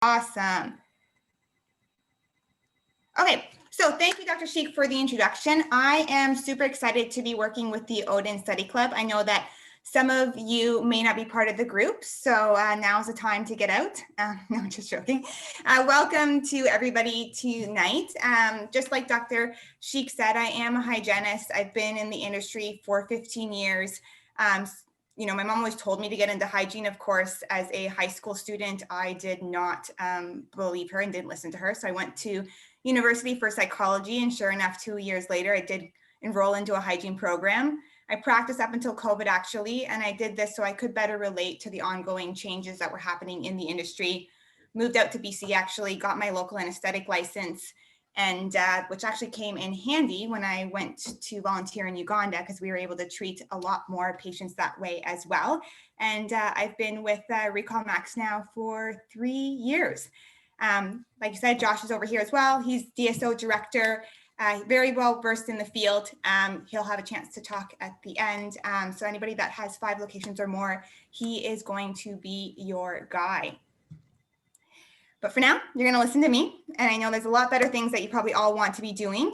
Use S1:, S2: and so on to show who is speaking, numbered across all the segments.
S1: Awesome. Okay, so thank you, Dr. Sheik, for the introduction. I am super excited to be working with the Odin Study Club. I know that some of you may not be part of the group, so now's the time to get out. No, just joking. Welcome to everybody tonight. Just like Dr. Sheik said, I am a hygienist. I've been in the industry for 15 years. You know, my mom always told me to get into hygiene. Of course, as a high school student, I did not believe her and didn't listen to her. So I went to university for psychology, and sure enough, 2 years later, I did enroll into a hygiene program. I practiced up until COVID actually, and I did this so I could better relate to the ongoing changes that were happening in the industry. Moved out to BC actually, got my local anesthetic license, and which actually came in handy when I went to volunteer in Uganda because we were able to treat a lot more patients that way as well. And I've been with Recall Max now for 3 years. Like you said, Josh is over here as well. He's DSO director, very well versed in the field. He'll have a chance to talk at the end. So anybody that has 5 locations or more, he is going to be your guy. But for now, you're going to listen to me. And I know there's a lot better things that you probably all want to be doing.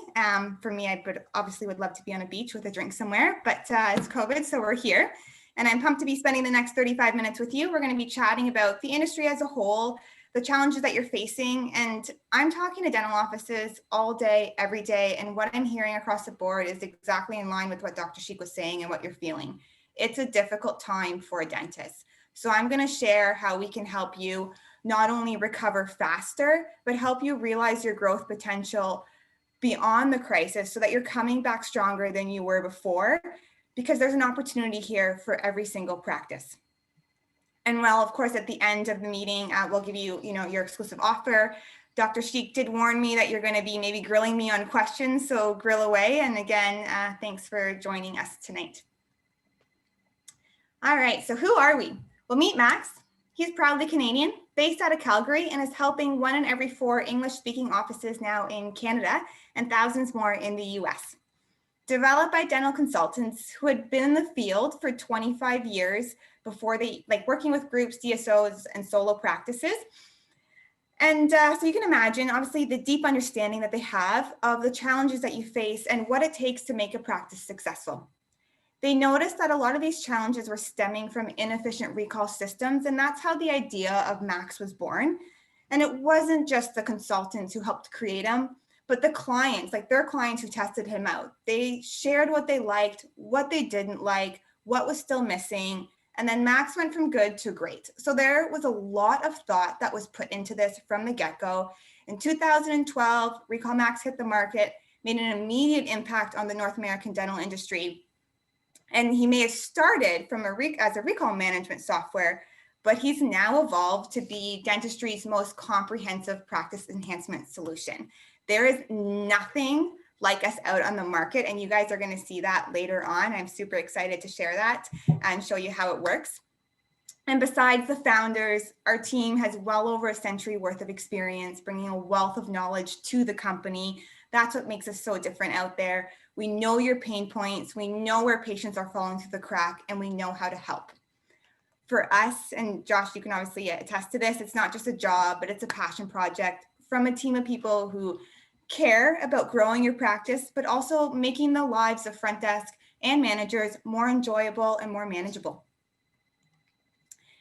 S1: For me, I obviously would love to be on a beach with a drink somewhere, but it's COVID, so we're here. And I'm pumped to be spending the next 35 minutes with you. We're going to be chatting about the industry as a whole, the challenges that you're facing. And I'm talking to dental offices all day, every day. And what I'm hearing across the board is exactly in line with what Dr. Sheik was saying and what you're feeling. It's a difficult time for a dentist. So I'm going to share how we can help you not only recover faster, but help you realize your growth potential beyond the crisis so that you're coming back stronger than you were before, because there's an opportunity here for every single practice. And well, of course, at the end of the meeting, we'll give you, your exclusive offer. Dr. Sheik did warn me that you're going to be maybe grilling me on questions, so grill away. And again, thanks for joining us tonight. All right, so who are we? Well, meet Max. He's proudly Canadian, based out of Calgary, and is helping 1 in every 4 English-speaking offices now in Canada and thousands more in the US. Developed by dental consultants who had been in the field for 25 years before they, working with groups, DSOs, and solo practices. And so you can imagine, obviously, the deep understanding that they have of the challenges that you face and what it takes to make a practice successful. They noticed that a lot of these challenges were stemming from inefficient recall systems, and that's how the idea of Max was born. And it wasn't just the consultants who helped create them, but the clients, their clients who tested him out. They shared what they liked, what they didn't like, what was still missing, and then Max went from good to great. So there was a lot of thought that was put into this from the get-go. In 2012, Recall Max hit the market, made an immediate impact on the North American dental industry. And he may have started from as a recall management software, but he's now evolved to be dentistry's most comprehensive practice enhancement solution. There is nothing like us out on the market, and you guys are going to see that later on. I'm super excited to share that and show you how it works. And besides the founders, our team has well over a century worth of experience, bringing a wealth of knowledge to the company. That's what makes us so different out there. We know your pain points, we know where patients are falling through the crack, and we know how to help. For us, and Josh, you can obviously attest to this, it's not just a job, but it's a passion project from a team of people who care about growing your practice, but also making the lives of front desk and managers more enjoyable and more manageable.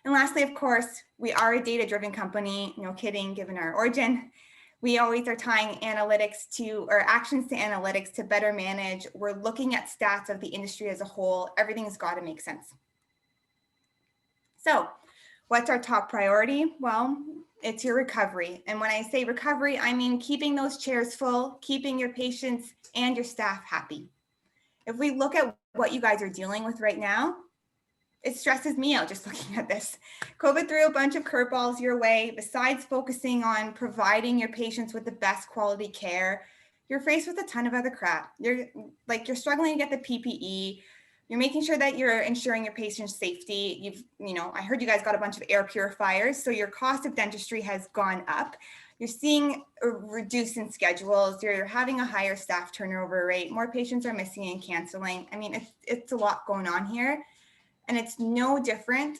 S1: And lastly, of course, we are a data-driven company, no kidding, given our origin. We always are tying actions to analytics to better manage. We're looking at stats of the industry as a whole. Everything's got to make sense. So what's our top priority? Well, it's your recovery. And when I say recovery, I mean keeping those chairs full, keeping your patients and your staff happy. If we look at what you guys are dealing with right now, it stresses me out just looking at this. COVID threw a bunch of curveballs your way. Besides focusing on providing your patients with the best quality care, you're faced with a ton of other crap. You're struggling to get the PPE. You're making sure that you're ensuring your patient's safety. I heard you guys got a bunch of air purifiers, so your cost of dentistry has gone up. You're seeing a reduce in schedules. You're having a higher staff turnover rate. More patients are missing and canceling. I mean, it's a lot going on here. And it's no different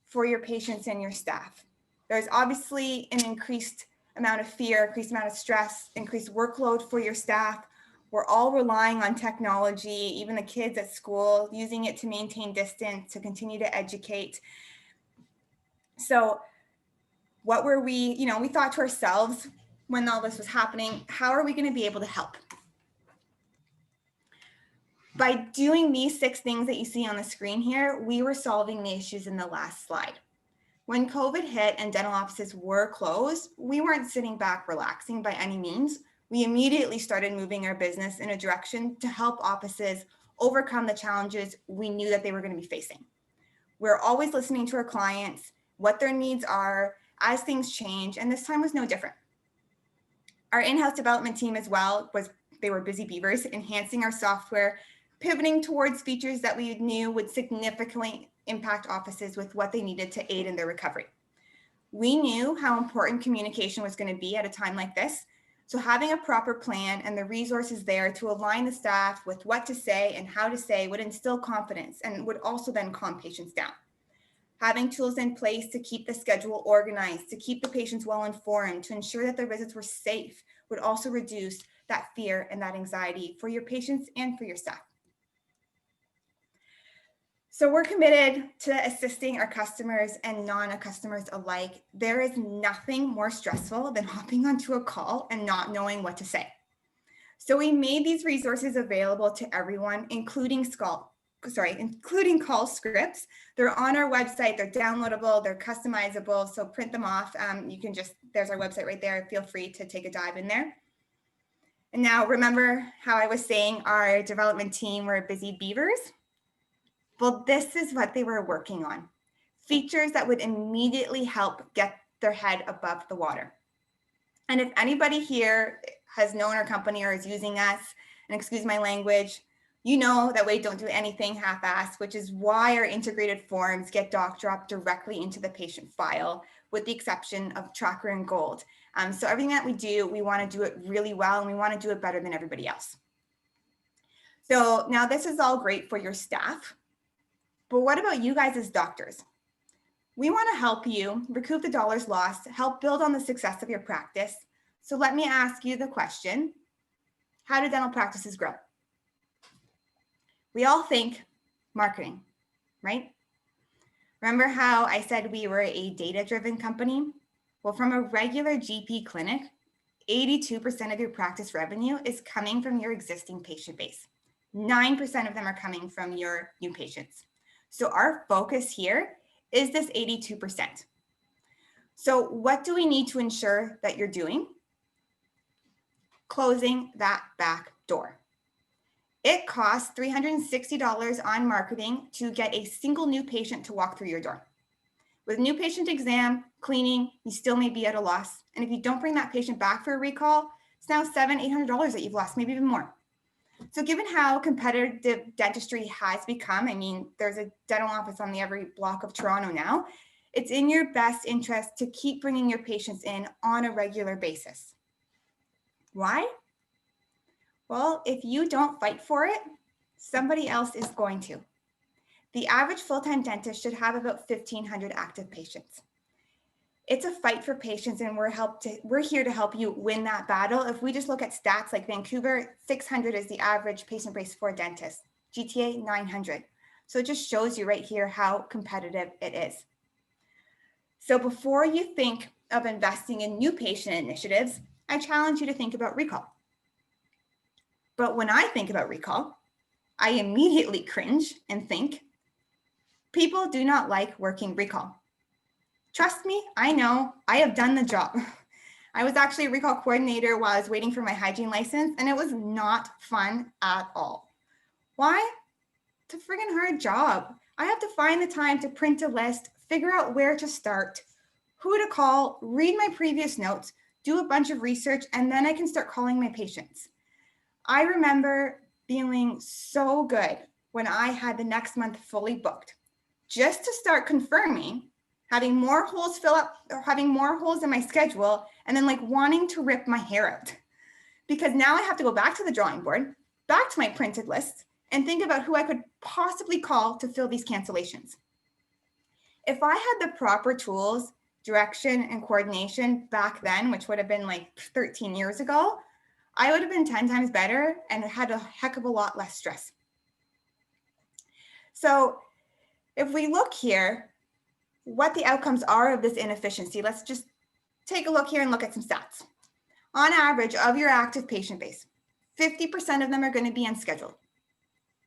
S1: for your patients and your staff. There's obviously an increased amount of fear, increased amount of stress, increased workload for your staff. We're all relying on technology, even the kids at school, using it to maintain distance, to continue to educate. So what were we, we thought to ourselves when all this was happening, how are we going to be able to help? By doing these 6 things that you see on the screen here, we were solving the issues in the last slide. When COVID hit and dental offices were closed, we weren't sitting back relaxing by any means. We immediately started moving our business in a direction to help offices overcome the challenges we knew that they were going to be facing. We're always listening to our clients, what their needs are as things change, and this time was no different. Our in-house development team as well they were busy beavers, enhancing our software, pivoting towards features that we knew would significantly impact offices with what they needed to aid in their recovery. We knew how important communication was going to be at a time like this, so having a proper plan and the resources there to align the staff with what to say and how to say would instill confidence and would also then calm patients down. Having tools in place to keep the schedule organized, to keep the patients well informed, to ensure that their visits were safe would also reduce that fear and that anxiety for your patients and for your staff. So we're committed to assisting our customers and non-customers alike. There is nothing more stressful than hopping onto a call and not knowing what to say. So we made these resources available to everyone, including call scripts. They're on our website, they're downloadable, they're customizable, so print them off. There's our website right there. Feel free to take a dive in there. And now remember how I was saying our development team were busy beavers? Well, this is what they were working on. Features that would immediately help get their head above the water. And if anybody here has known our company or is using us, and excuse my language, you know that we don't do anything half-assed, which is why our integrated forms get doc dropped directly into the patient file, with the exception of Tracker and Gold. So everything that we do, we want to do it really well, and we want to do it better than everybody else. So now this is all great for your staff. But what about you guys as doctors? We want to help you recoup the dollars lost, help build on the success of your practice. So let me ask you the question, how do dental practices grow? We all think marketing, right? Remember how I said we were a data-driven company? Well, from a regular GP clinic, 82% of your practice revenue is coming from your existing patient base. 9% of them are coming from your new patients. So our focus here is this 82%. So what do we need to ensure that you're doing? Closing that back door. It costs $360 on marketing to get a single new patient to walk through your door. With new patient exam, cleaning, you still may be at a loss. And if you don't bring that patient back for a recall, it's now $700, $800 that you've lost, maybe even more. So given how competitive dentistry has become, I mean, there's a dental office on every block of Toronto now, it's in your best interest to keep bringing your patients in on a regular basis. Why? Well, if you don't fight for it, somebody else is going to. The average full-time dentist should have about 1,500 active patients. It's a fight for patients, and we're here to help you win that battle. If we just look at stats like Vancouver, 600 is the average patient base for a dentist, GTA 900. So it just shows you right here how competitive it is. So before you think of investing in new patient initiatives, I challenge you to think about recall. But when I think about recall, I immediately cringe and think, people do not like working recall. Trust me, I know, I have done the job. I was actually a recall coordinator while I was waiting for my hygiene license, and it was not fun at all. Why? It's a friggin' hard job. I have to find the time to print a list, figure out where to start, who to call, read my previous notes, do a bunch of research, and then I can start calling my patients. I remember feeling so good when I had the next month fully booked, just to start confirming, having more holes fill up, or having more holes in my schedule, and then like wanting to rip my hair out. Because now I have to go back to the drawing board, back to my printed list, and think about who I could possibly call to fill these cancellations. If I had the proper tools direction, and coordination back then, which would have been like 13 years ago, I would have been 10 times better and had a heck of a lot less stress. So if we look here, what the outcomes are of this inefficiency, let's just take a look here and look at some stats. On average, of your active patient base, 50% of them are going to be unscheduled.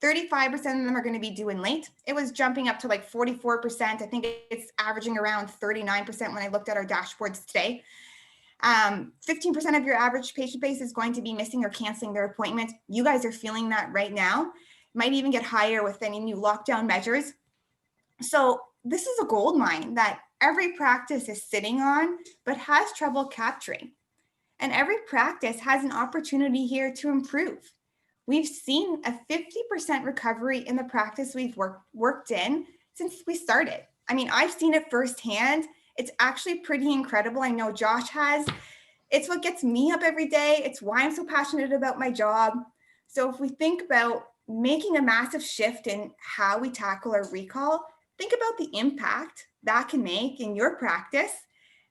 S1: 35% of them are going to be due in late. It was jumping up to like 44%. I think it's averaging around 39% when I looked at our dashboards today. 15% of your average patient base is going to be missing or canceling their appointment. You guys are feeling that right now. Might even get higher with any new lockdown measures. So this is a gold mine that every practice is sitting on, but has trouble capturing. And every practice has an opportunity here to improve. We've seen a 50% recovery in the practice we've worked in since we started. I mean, I've seen it firsthand. It's actually pretty incredible. I know Josh has. It's what gets me up every day. It's why I'm so passionate about my job. So if we think about making a massive shift in how we tackle our recall, think about the impact that can make in your practice.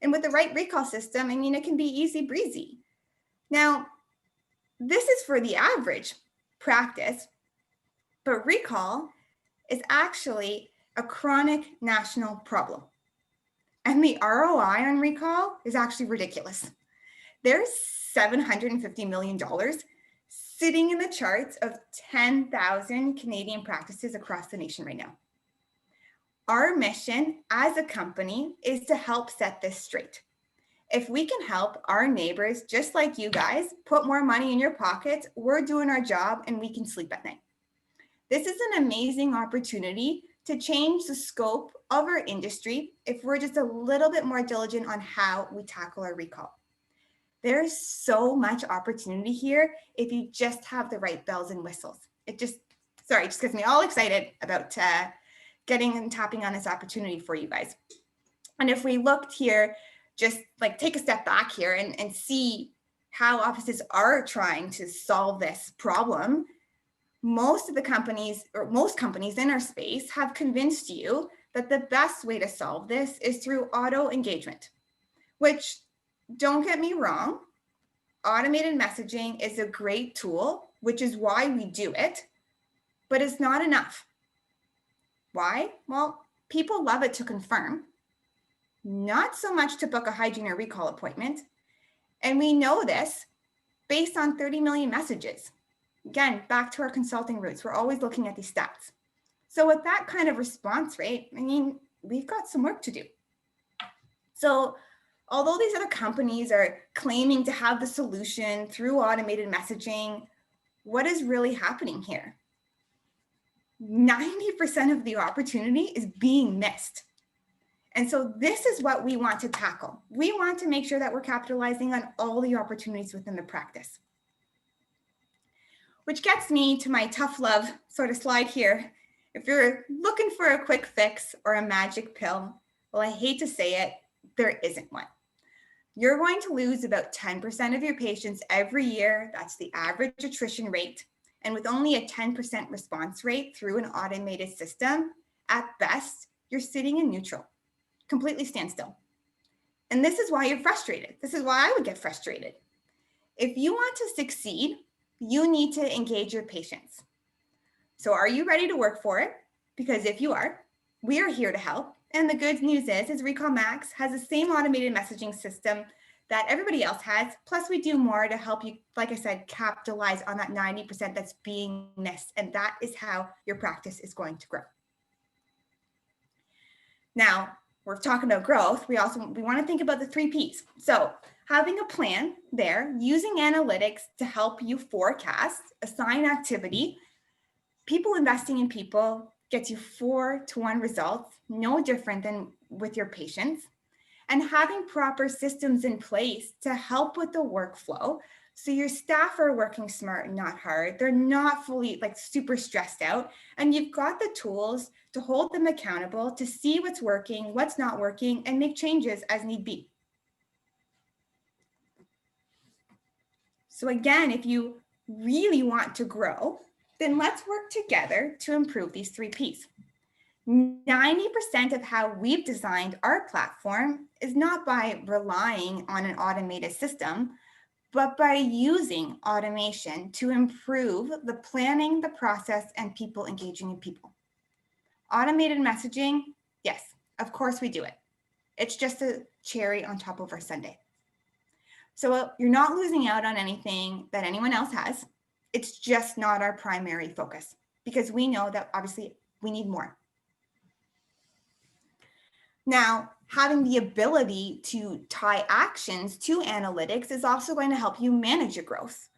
S1: And with the right recall system, I mean, it can be easy breezy. Now, this is for the average practice, but recall is actually a chronic national problem. And the ROI on recall is actually ridiculous. There's $750 million sitting in the charts of 10,000 Canadian practices across the nation right now. Our mission as a company is to help set this straight. If we can help our neighbors, just like you guys, put more money in your pockets, we're doing our job and we can sleep at night. This is an amazing opportunity to change the scope of our industry if we're just a little bit more diligent on how we tackle our recall. There's so much opportunity here if you just have the right bells and whistles. It just gets me all excited about getting and tapping on this opportunity for you guys. And if we looked here, just like take a step back here and see how offices are trying to solve this problem, most companies in our space have convinced you that the best way to solve this is through auto engagement, which, don't get me wrong, automated messaging is a great tool, which is why we do it, but it's not enough. Why? Well, people love it to confirm, not so much to book a hygiene or recall appointment. And we know this based on 30 million messages. Again, back to our consulting roots, we're always looking at these stats. So with that kind of response rate, I mean, we've got some work to do. So although these other companies are claiming to have the solution through automated messaging, what is really happening here? 90% of the opportunity is being missed. And so this is what we want to tackle. We want to make sure that we're capitalizing on all the opportunities within the practice. Which gets me to my tough love sort of slide here. If you're looking for a quick fix or a magic pill, well, I hate to say it, there isn't one. You're going to lose about 10% of your patients every year. That's the average attrition rate. And with only a 10% response rate through an automated system, at best, you're sitting in neutral, completely standstill. And this is why you're frustrated. This is why I would get frustrated. If you want to succeed, you need to engage your patients. So are you ready to work for it? Because if you are, we are here to help. And the good news is Recall Max has the same automated messaging system that everybody else has. Plus we do more to help you, like I said, capitalize on that 90% that's being missed. And that is how your practice is going to grow. Now, we're talking about growth. We want to think about the 3 Ps. So having a plan there, using analytics to help you forecast, assign activity, people investing in people gets you 4-to-1 results, no different than with your patients, and having proper systems in place to help with the workflow. So your staff are working smart and not hard. They're not fully super stressed out. And you've got the tools to hold them accountable, to see what's working, what's not working, and make changes as need be. So again, if you really want to grow, then let's work together to improve these 3 Ps. 90% of how we've designed our platform is not by relying on an automated system, but by using automation to improve the planning, the process, and people engaging in people. Automated messaging, yes, of course we do it. It's just a cherry on top of our sundae. So you're not losing out on anything that anyone else has. It's just not our primary focus because we know that obviously we need more. Now, having the ability to tie actions to analytics is also going to help you manage your growth.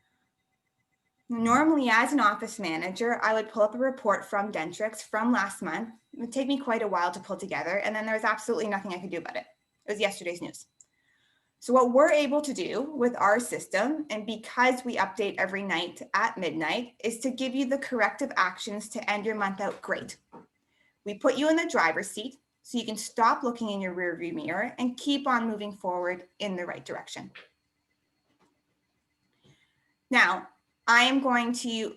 S1: Normally, as an office manager, I would pull up a report from Dentrix from last month. It would take me quite a while to pull together, and then there was absolutely nothing I could do about it. It was yesterday's news. So what we're able to do with our system, and because we update every night at midnight, is to give you the corrective actions to end your month out great. We put you in the driver's seat so you can stop looking in your rearview mirror and keep on moving forward in the right direction. Now, I am going to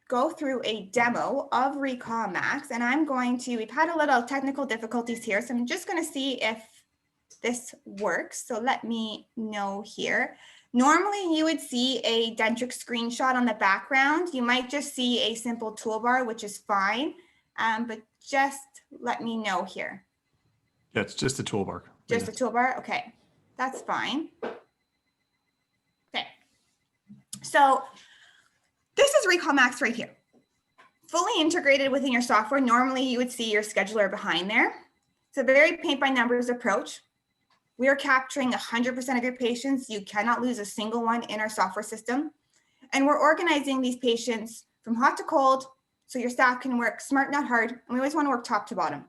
S1: go through a demo of Recall Max, and we've had a little technical difficulties here, so I'm just going to see if this works. So let me know here. Normally you would see a Dentrix screenshot on the background. You might just see a simple toolbar, which is fine, but just let me know here.
S2: Yeah, it's just a toolbar.
S1: Just a toolbar? Okay, that's fine. Okay, so this is Recall Max right here. Fully integrated within your software. Normally you would see your scheduler behind there. It's a very paint by numbers approach. We are capturing 100% of your patients. You cannot lose a single one in our software system. And we're organizing these patients from hot to cold so your staff can work smart, not hard. And we always want to work top to bottom.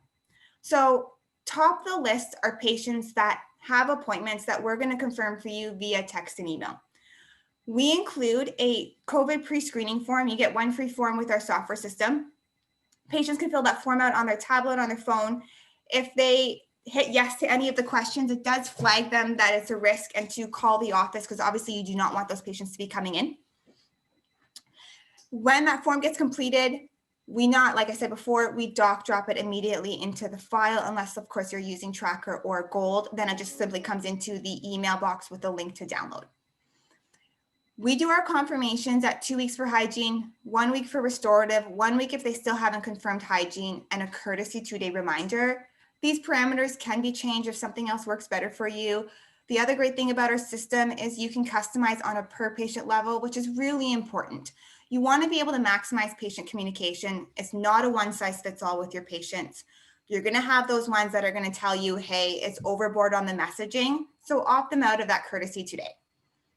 S1: So top of the list are patients that have appointments that we're going to confirm for you via text and email. We include a COVID pre-screening form. You get one free form with our software system. Patients can fill that form out on their tablet, on their phone. If they hit yes to any of the questions, it does flag them that it's a risk and to call the office because obviously you do not want those patients to be coming in. When that form gets completed, like I said before, we drop it immediately into the file, unless of course you're using Tracker or Gold, then it just simply comes into the email box with a link to download. We do our confirmations at 2 weeks for hygiene, 1 week for restorative, 1 week if they still haven't confirmed hygiene, and a courtesy 2-day reminder. These parameters can be changed if something else works better for you. The other great thing about our system is you can customize on a per patient level, which is really important. You want to be able to maximize patient communication. It's not a one size fits all with your patients. You're going to have those ones that are going to tell you, hey, it's overboard on the messaging. So opt them out of that courtesy today.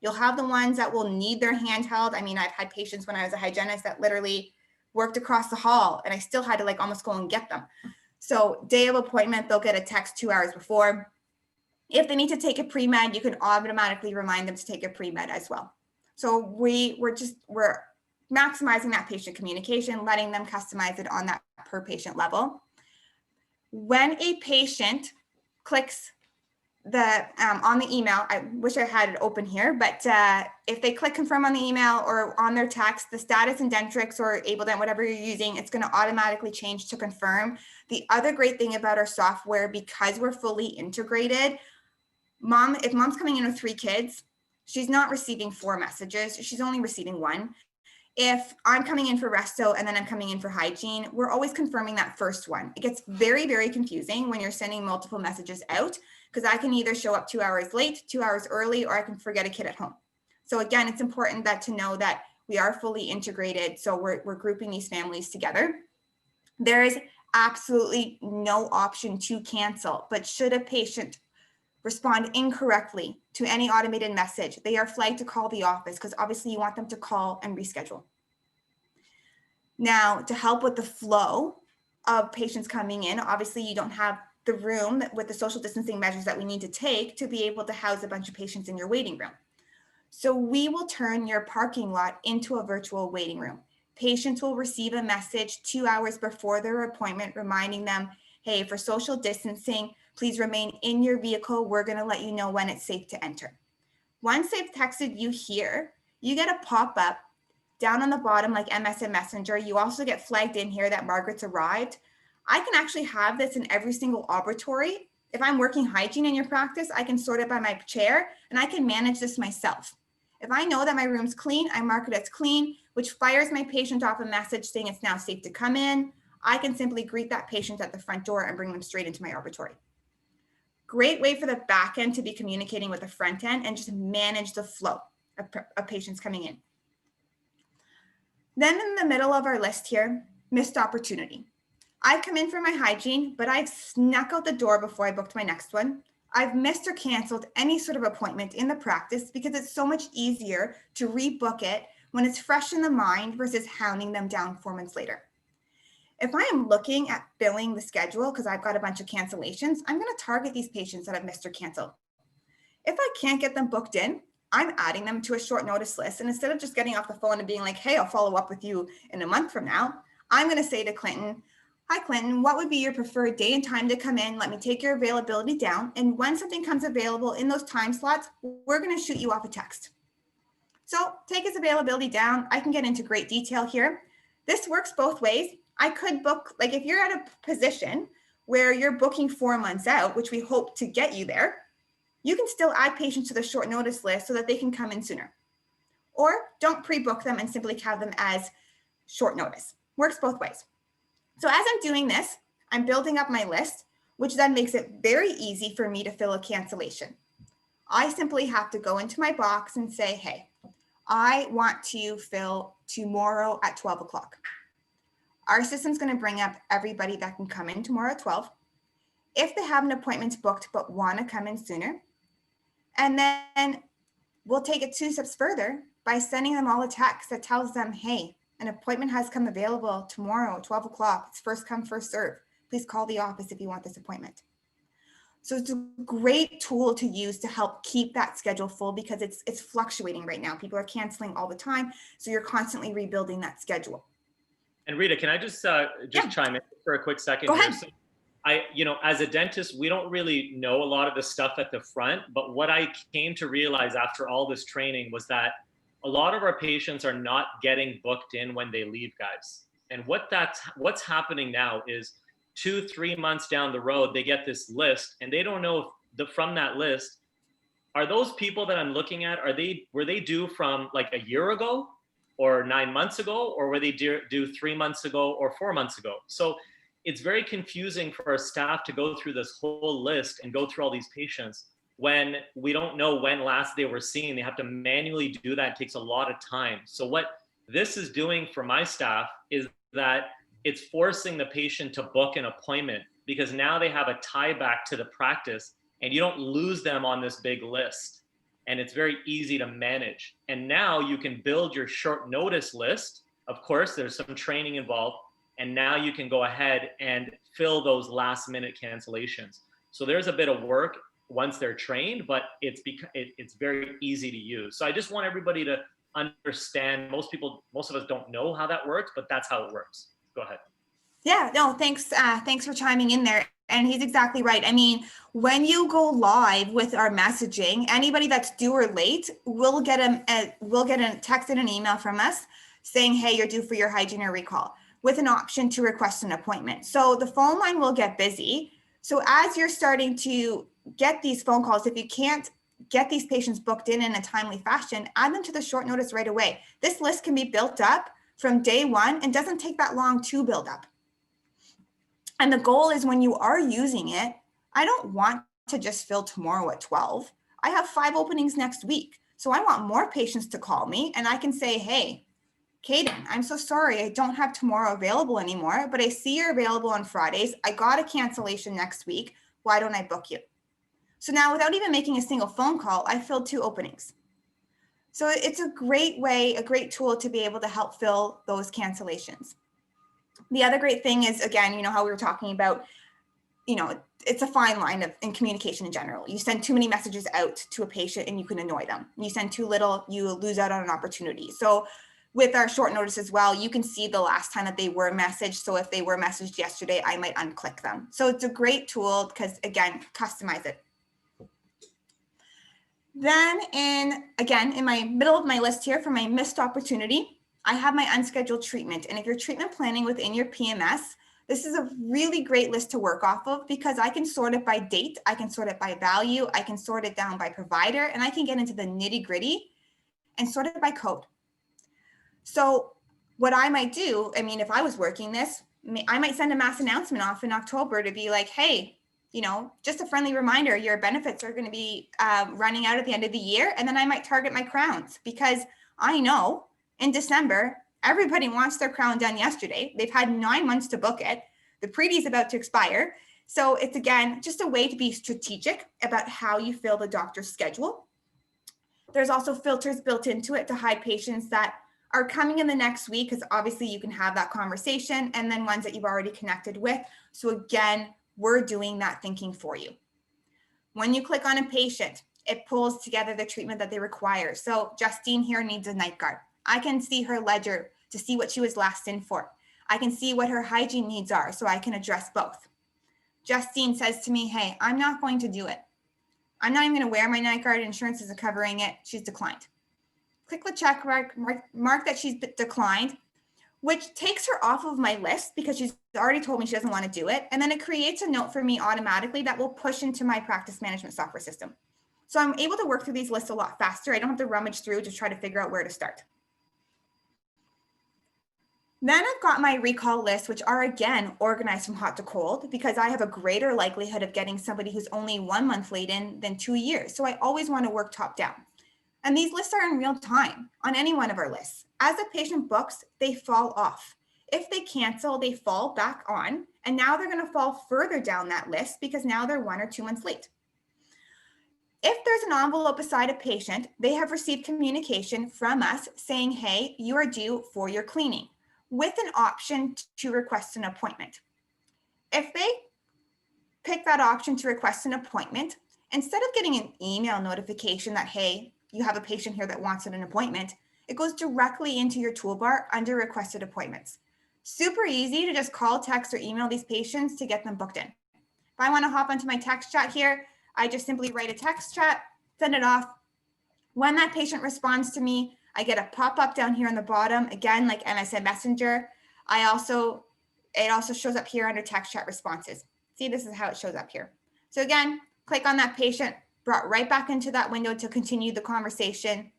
S1: You'll have the ones that will need their handheld. I mean, I've had patients when I was a hygienist that literally worked across the hall and I still had to like almost go and get them. So day of appointment, they'll get a text 2 hours before. If they need to take a pre-med, you can automatically remind them to take a pre-med as well. So we're maximizing that patient communication, letting them customize it on that per patient level. When a patient clicks on the email, I wish I had it open here, but if they click confirm on the email or on their text, the status in Dentrix or AbleDent, whatever you're using, it's going to automatically change to confirm. The other great thing about our software, because we're fully integrated, if mom's coming in with 3 kids, she's not receiving 4 messages. She's only receiving 1. If I'm coming in for resto and then I'm coming in for hygiene, we're always confirming that first one. It gets very, very confusing when you're sending multiple messages out because I can either show up 2 hours late, 2 hours early, or I can forget a kid at home. So again, it's important to know that we are fully integrated. So we're grouping these families together. There is absolutely no option to cancel, but should a patient respond incorrectly to any automated message, they are flagged to call the office because obviously you want them to call and reschedule. Now, to help with the flow of patients coming in, obviously you don't have the room with the social distancing measures that we need to take to be able to house a bunch of patients in your waiting room. So we will turn your parking lot into a virtual waiting room. Patients will receive a message 2 hours before their appointment reminding them, hey, for social distancing, please remain in your vehicle. We're going to let you know when it's safe to enter. Once they've texted you here, you get a pop-up down on the bottom, like MS and Messenger, you also get flagged in here that Margaret's arrived. I can actually have this in every single operatory. If I'm working hygiene in your practice, I can sort it by my chair and I can manage this myself. If I know that my room's clean, I mark it as clean, which fires my patient off a message saying it's now safe to come in. I can simply greet that patient at the front door and bring them straight into my operatory. Great way for the back end to be communicating with the front end and just manage the flow of patients coming in. Then in the middle of our list here, missed opportunity. I come in for my hygiene, but I've snuck out the door before I booked my next one. I've missed or canceled any sort of appointment in the practice because it's so much easier to rebook it when it's fresh in the mind versus hounding them down 4 months later. If I am looking at billing the schedule because I've got a bunch of cancellations, I'm going to target these patients that I've missed or canceled. If I can't get them booked in, I'm adding them to a short notice list. And instead of just getting off the phone and being like, hey, I'll follow up with you in a month from now, I'm going to say to Clinton, hi, Clinton, what would be your preferred day and time to come in? Let me take your availability down. And when something comes available in those time slots, we're going to shoot you off a text. So take his availability down. I can get into great detail here. This works both ways. I could book, like if you're at a position where you're booking 4 months out, which we hope to get you there, you can still add patients to the short notice list so that they can come in sooner. Or don't pre-book them and simply have them as short notice. Works both ways. So as I'm doing this, I'm building up my list, which then makes it very easy for me to fill a cancellation. I simply have to go into my box and say, hey, I want to fill tomorrow at 12 o'clock. Our system's going to bring up everybody that can come in tomorrow at 12. If they have an appointment booked but want to come in sooner, and then we'll take it 2 steps further by sending them all a text that tells them, hey, an appointment has come available tomorrow at 12 o'clock. It's first come, first serve. Please call the office if you want this appointment. So it's a great tool to use to help keep that schedule full because it's fluctuating right now. People are canceling all the time. So you're constantly rebuilding that schedule.
S3: And Rita, can I just chime in for a quick second?
S1: Go ahead.
S3: So as a dentist, we don't really know a lot of the stuff at the front, but what I came to realize after all this training was that a lot of our patients are not getting booked in when they leave, guys. And what's happening now is 2-3 months down the road, they get this list and they don't know if from that list, are those people that I'm looking at, were they due from like a year ago or 9 months ago, or were they due 3 months ago or 4 months ago? So it's very confusing for our staff to go through this whole list and go through all these patients when we don't know when last they were seen. They have to manually do that. It takes a lot of time. So what this is doing for my staff is that it's forcing the patient to book an appointment because now they have a tie back to the practice and you don't lose them on this big list. And it's very easy to manage. And now you can build your short notice list. Of course, there's some training involved. And now you can go ahead and fill those last minute cancellations. So there's a bit of work once they're trained, but it's very easy to use. So I just want everybody to understand, most of us don't know how that works, but that's how it works. Go ahead.
S1: Yeah, no, thanks. Thanks for chiming in there. And he's exactly right. I mean, when you go live with our messaging, anybody that's due or late will get a text and an email from us saying, hey, you're due for your hygiene or recall, with an option to request an appointment. So the phone line will get busy. So as you're starting to get these phone calls, if you can't get these patients booked in a timely fashion, add them to the short notice right away. This list can be built up from day one and doesn't take that long to build up. And the goal is when you are using it, I don't want to just fill tomorrow at 12. I have 5 openings next week. So I want more patients to call me and I can say, hey, Kaden, I'm so sorry. I don't have tomorrow available anymore, but I see you're available on Fridays. I got a cancellation next week. Why don't I book you? So now without even making a single phone call, I filled 2 openings. So it's a great way, a great tool to be able to help fill those cancellations. The other great thing is, again, you know, how we were talking about, you know, it's a fine line in communication in general. You send too many messages out to a patient and you can annoy them. You send too little, you lose out on an opportunity. So with our short notice as well, you can see the last time that they were messaged. So if they were messaged yesterday, I might unclick them. So it's a great tool because, again, customize it. Then in my middle of my list here for my missed opportunity, I have my unscheduled treatment. And if you're treatment planning within your PMS, this is a really great list to work off of because I can sort it by date, I can sort it by value, I can sort it down by provider, and I can get into the nitty gritty and sort it by code. So what I might do, I mean, if I was working this, I might send a mass announcement off in October to be like, hey, just a friendly reminder, your benefits are going to be running out at the end of the year. And then I might target my crowns because I know in December, everybody wants their crown done yesterday. They've had 9 months to book it. The pre-D is about to expire. So it's, again, just a way to be strategic about how you fill the doctor's schedule. There's also filters built into it to hide patients that are coming in the next week, because obviously you can have that conversation, and then ones that you've already connected with. So again, we're doing that thinking for you. When you click on a patient, it pulls together the treatment that they require. So Justine here needs a night guard. I can see her ledger to see what she was last in for. I can see what her hygiene needs are, so I can address both. Justine says to me, hey, I'm not going to do it. I'm not even going to wear my night guard. Insurance isn't covering it. She's declined. Click the check mark that she's declined, which takes her off of my list because she's already told me she doesn't want to do it. And then it creates a note for me automatically that will push into my practice management software system. So I'm able to work through these lists a lot faster. I don't have to rummage through to try to figure out where to start. Then I've got my recall list, which are, again, organized from hot to cold because I have a greater likelihood of getting somebody who's only 1 month late in than 2 years. So I always want to work top down. And these lists are in real time on any one of our lists. As a patient books, they fall off. If they cancel, they fall back on. And now they're going to fall further down that list because now they're 1 or 2 months late. If there's an envelope beside a patient, they have received communication from us saying, hey, you are due for your cleaning, with an option to request an appointment. If they pick that option to request an appointment, instead of getting an email notification that, hey, you have a patient here that wants an appointment, it goes directly into your toolbar under requested appointments. Super easy to just call, text, or email these patients to get them booked in. If I want to hop onto my text chat here, I just simply write a text chat, send it off. When that patient responds to me, I get a pop-up down here on the bottom, again, like MSN Messenger. It also shows up here under text chat responses. See, this is how it shows up here. So again, click on that patient, brought right back into that window to continue the conversation.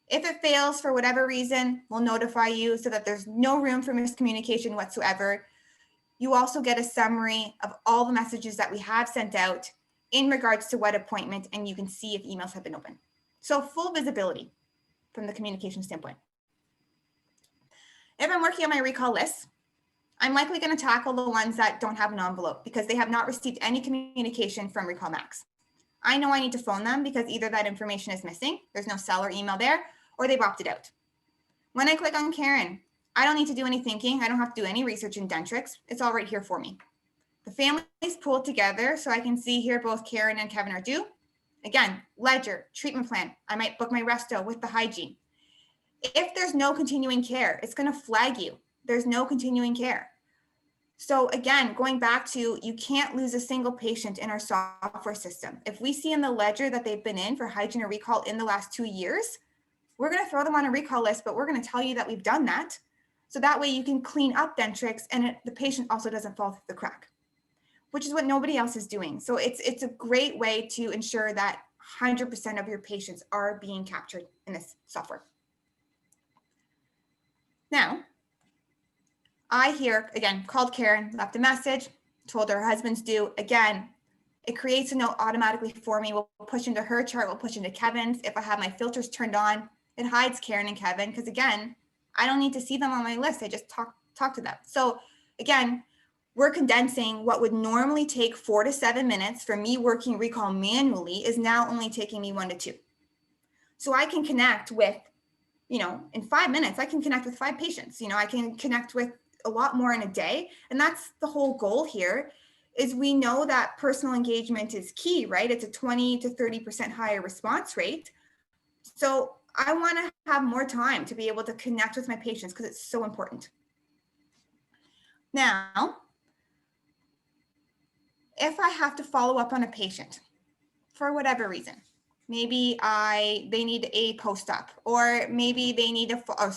S1: If it fails for whatever reason, we'll notify you so that there's no room for miscommunication whatsoever. You also get a summary of all the messages that we have sent out in regards to what appointment, and you can see if emails have been opened. So full visibility from the communication standpoint. If I'm working on my recall list, I'm likely going to tackle the ones that don't have an envelope because they have not received any communication from Recall Max. I know I need to phone them because either that information is missing, there's no seller email there, or they've opted out. When I click on Karen, I don't need to do any thinking. I don't have to do any research in Dentrix. It's all right here for me. The families pooled together, so I can see here both Karen and Kevin are due. Again, ledger, treatment plan. I might book my resto with the hygiene. If there's no continuing care, it's going to flag you. There's no continuing care. So again, going back to, you can't lose a single patient in our software system. If we see in the ledger that they've been in for hygiene or recall in the last 2 years, we're going to throw them on a recall list, but we're going to tell you that we've done that. So that way you can clean up Dentrix and the patient also doesn't fall through the crack, which is what nobody else is doing. So it's a great way to ensure that 100% of your patients are being captured in this software. Now, I here, again, called Karen, left a message, told her husband's due. Again, it creates a note automatically for me. We'll push into her chart, we'll push into Kevin's. If I have my filters turned on, it hides Karen and Kevin because, again, I don't need to see them on my list. I just talk to them. So again, we're condensing what would normally take 4 to 7 minutes for me working recall manually is now only taking me 1 to 2. So I can connect with, in 5 minutes, I can connect with 5 patients. I can connect with a lot more in a day. And that's the whole goal here, is we know that personal engagement is key, right? It's a 20 to 30% higher response rate. So I want to have more time to be able to connect with my patients because it's so important. Now, if I have to follow up on a patient for whatever reason, Maybe they need a post-op, or maybe they need a, or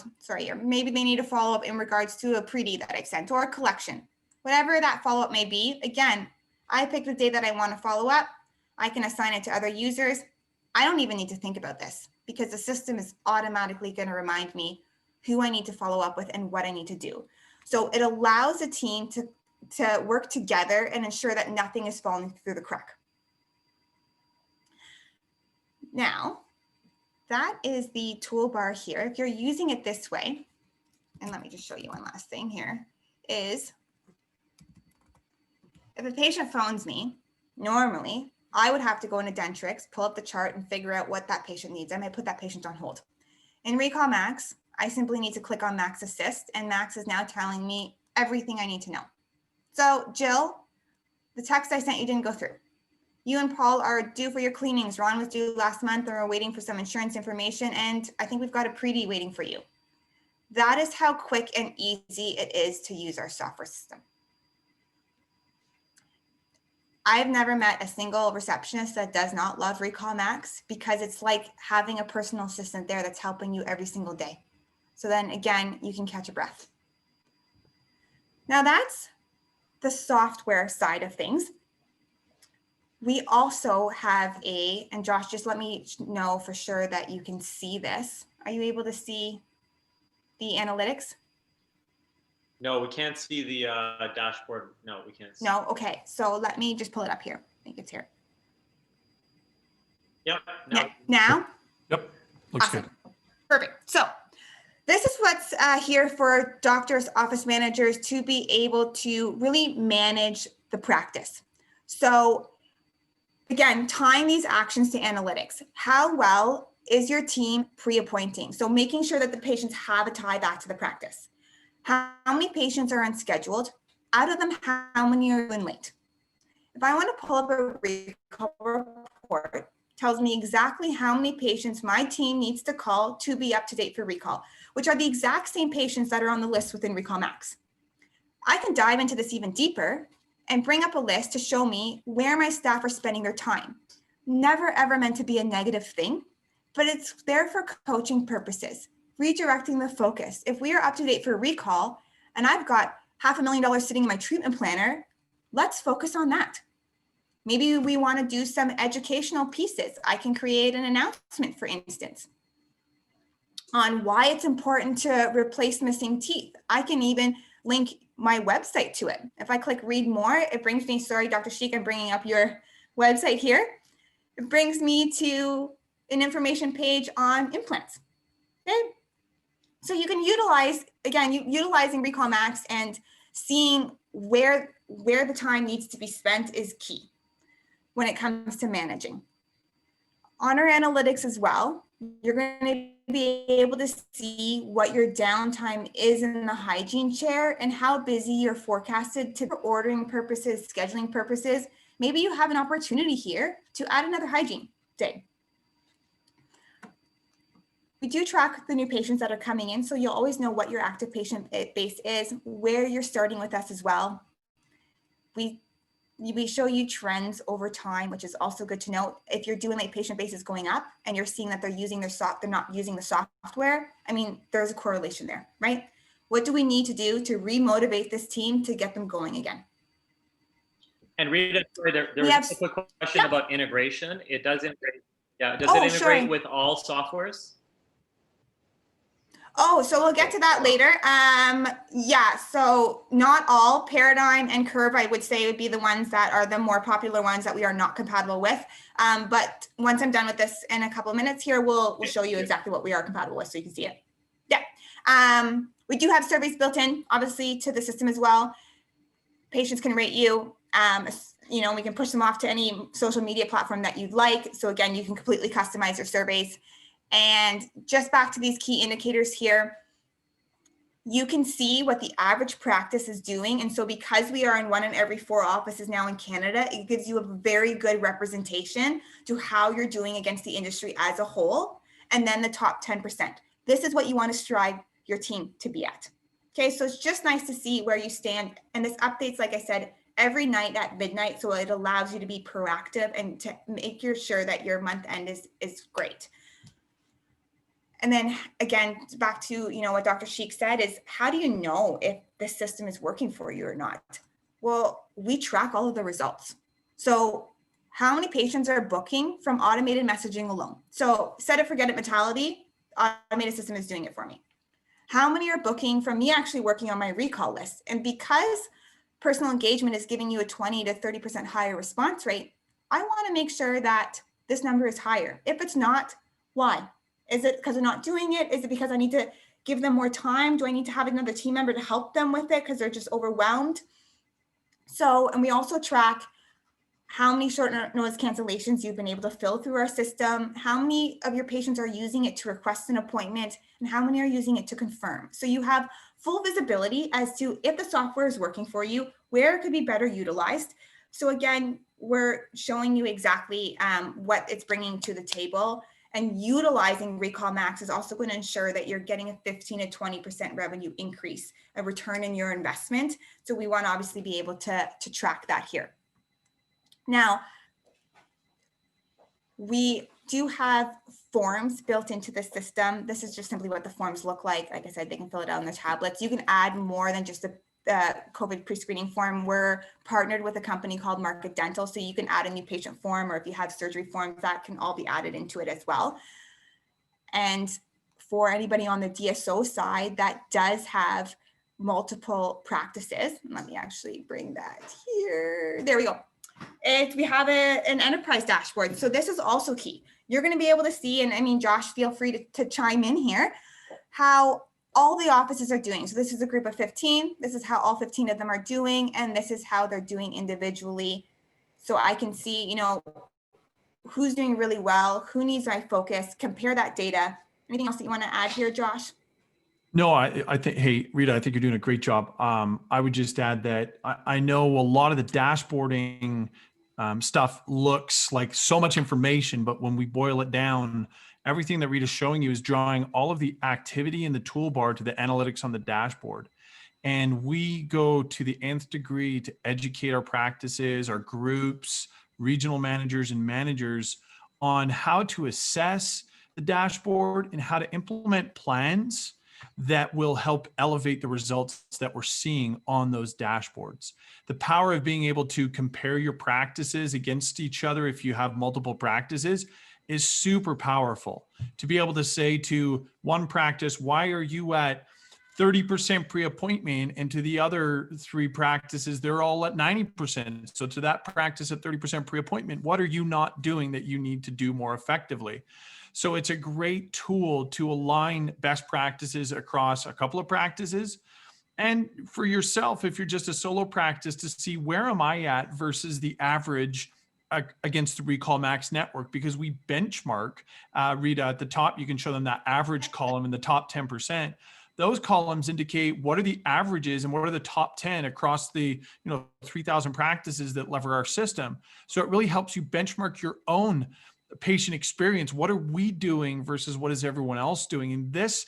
S1: maybe they need a follow-up in regards to a pre-D that I sent, or a collection. Whatever that follow-up may be, again, I pick the day that I want to follow up. I can assign it to other users. I don't even need to think about this because the system is automatically going to remind me who I need to follow up with and what I need to do. So it allows a team to work together and ensure that nothing is falling through the crack. Now, that is the toolbar here. If you're using it this way, and let me just show you one last thing here, is if a patient phones me, normally I would have to go into Dentrix, pull up the chart and figure out what that patient needs. I may put that patient on hold. In Recall Max, I simply need to click on Max Assist, and Max is now telling me everything I need to know. So Jill, the text I sent you didn't go through. You and Paul are due for your cleanings. Ron was due last month and we're waiting for some insurance information. And I think we've got a pre-D waiting for you. That is how quick and easy it is to use our software system. I've never met a single receptionist that does not love Recall Max because it's like having a personal assistant there that's helping you every single day. So then again, you can catch a breath. Now that's the software side of things. We also have and Josh, just let me know for sure that you can see this. Are you able to see the analytics?
S3: No, we can't see the dashboard. No, we can't see.
S1: No, okay. So let me just pull it up here. I think it's here.
S3: Yep.
S1: Now?
S2: Yep. Looks
S1: awesome.
S2: good.
S1: Perfect. So this is what's here for doctors, office managers to be able to really manage the practice. So again, tying these actions to analytics. How well is your team pre-appointing? So making sure that the patients have a tie back to the practice. How many patients are unscheduled? Out of them, how many are in late? If I want to pull up a recall report, it tells me exactly how many patients my team needs to call to be up to date for recall, which are the exact same patients that are on the list within Recall Max. I can dive into this even deeper and bring up a list to show me where my staff are spending their time. Never ever meant to be a negative thing, but it's there for coaching purposes, redirecting the focus. If we are up to date for recall and I've got $500,000 sitting in my treatment planner, let's focus on that. Maybe we want to do some educational pieces. I can create an announcement, for instance, on why it's important to replace missing teeth. I can even link my website to it. If I click read more, it brings me, sorry, Dr. Sheik, I'm bringing up your website here. It brings me to an information page on implants. Okay. So you can utilize, again, utilizing Recall Max and seeing where the time needs to be spent is key when it comes to managing. On our analytics as well, you're going to be able to see what your downtime is in the hygiene chair and how busy you're forecasted to, for ordering purposes, scheduling purposes. Maybe you have an opportunity here to add another hygiene day. We do track the new patients that are coming in, so you'll always know what your active patient base is, where you're starting with us as well. We show you trends over time, which is also good to know. If you're doing like patient base is going up and you're seeing that they're not using the software, I mean, there's a correlation there, right? What do we need to do to remotivate this team to get them going again?
S3: And Rita, sorry, there was a quick question about integration. It does integrate. Yeah, does it integrate with all softwares?
S1: Oh, so we'll get to that later. Yeah, so not all. Paradigm and Curve, I would say, would be the ones that are the more popular ones that we are not compatible with. But once I'm done with this in a couple of minutes here, we'll show you exactly what we are compatible with so you can see it. Yeah. We do have surveys built in, obviously, to the system as well. Patients can rate you. You know, we can push them off to any social media platform that you'd like. So again, you can completely customize your surveys. And just back to these key indicators here, you can see what the average practice is doing. And so because we are in 1 in every 4 offices now in Canada, it gives you a very good representation to how you're doing against the industry as a whole. And then the top 10%. This is what you want to strive your team to be at. Okay, so it's just nice to see where you stand. And this updates, like I said, every night at midnight. So it allows you to be proactive and to make sure that your month end is great. And then again, back to, you know, what Dr. Sheik said is, how do you know if the system is working for you or not? Well, we track all of the results. So how many patients are booking from automated messaging alone? So set it, forget it mentality, automated system is doing it for me. How many are booking from me actually working on my recall list? And because personal engagement is giving you a 20 to 30% higher response rate, I want to make sure that this number is higher. If it's not, why? Is it because they're not doing it? Is it because I need to give them more time? Do I need to have another team member to help them with it because they're just overwhelmed? So, and we also track how many short notice cancellations you've been able to fill through our system, how many of your patients are using it to request an appointment, and how many are using it to confirm. So you have full visibility as to if the software is working for you, where it could be better utilized. So again, we're showing you exactly what it's bringing to the table, and utilizing Recall Max is also going to ensure that you're getting a 15 to 20% revenue increase, a return in your investment. So we want to obviously be able to track that here. Now, we do have forms built into the system. This is just simply what the forms look like. Like I said, they can fill it out on their tablets. You can add more than just a COVID pre-screening form. We're partnered with a company called Market Dental, so you can add a new patient form, or if you have surgery forms, that can all be added into it as well. And for anybody on the DSO side that does have multiple practices, let me actually bring that here. There we go. We have an enterprise dashboard. So this is also key. You're going to be able to see, and I mean, Josh, feel free to chime in here, how all the offices are doing. So this is a group of 15. This is how all 15 of them are doing, and this is how they're doing individually. So I can see, you know, who's doing really well, who needs my focus, compare that data. Anything else that you want to add here, Josh?
S2: No, I think, hey, Rita, I think you're doing a great job. I would just add that I know a lot of the dashboarding stuff looks like so much information, but when we boil it down, everything that Rita's showing you is drawing all of the activity in the toolbar to the analytics on the dashboard. And we go to the nth degree to educate our practices, our groups, regional managers and managers on how to assess the dashboard and how to implement plans that will help elevate the results that we're seeing on those dashboards. The power of being able to compare your practices against each other if you have multiple practices is super powerful. To be able to say to one practice, why are you at 30% pre-appointment, and to the other 3 practices, they're all at 90%. So to that practice at 30% pre-appointment, what are you not doing that you need to do more effectively? So it's a great tool to align best practices across a couple of practices. And for yourself, if you're just a solo practice, to see where am I at versus the average against the Recall Max network, because we benchmark, Rita, at the top, you can show them that average column in the top 10%. Those columns indicate what are the averages and what are the top 10 across the 3,000 practices that lever our system. So it really helps you benchmark your own patient experience. What are we doing versus what is everyone else doing? And this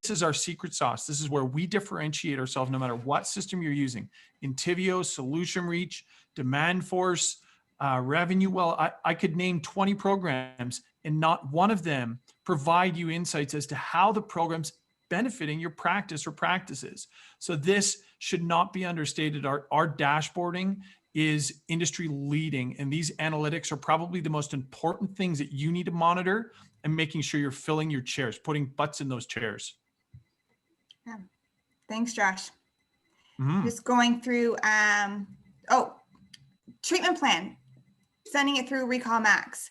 S2: is our secret sauce. This is where we differentiate ourselves no matter what system you're using. Intivio, Solution Reach, Demand Force, Revenue. Well, I could name 20 programs and not one of them provide you insights as to how the program's benefiting your practice or practices. So this should not be understated. Our dashboarding is industry leading, and these analytics are probably the most important things that you need to monitor, and making sure you're filling your chairs, putting butts in those chairs.
S1: Yeah. Thanks, Josh.
S2: Mm-hmm.
S1: Just going through, treatment plan, sending it through Recall Max.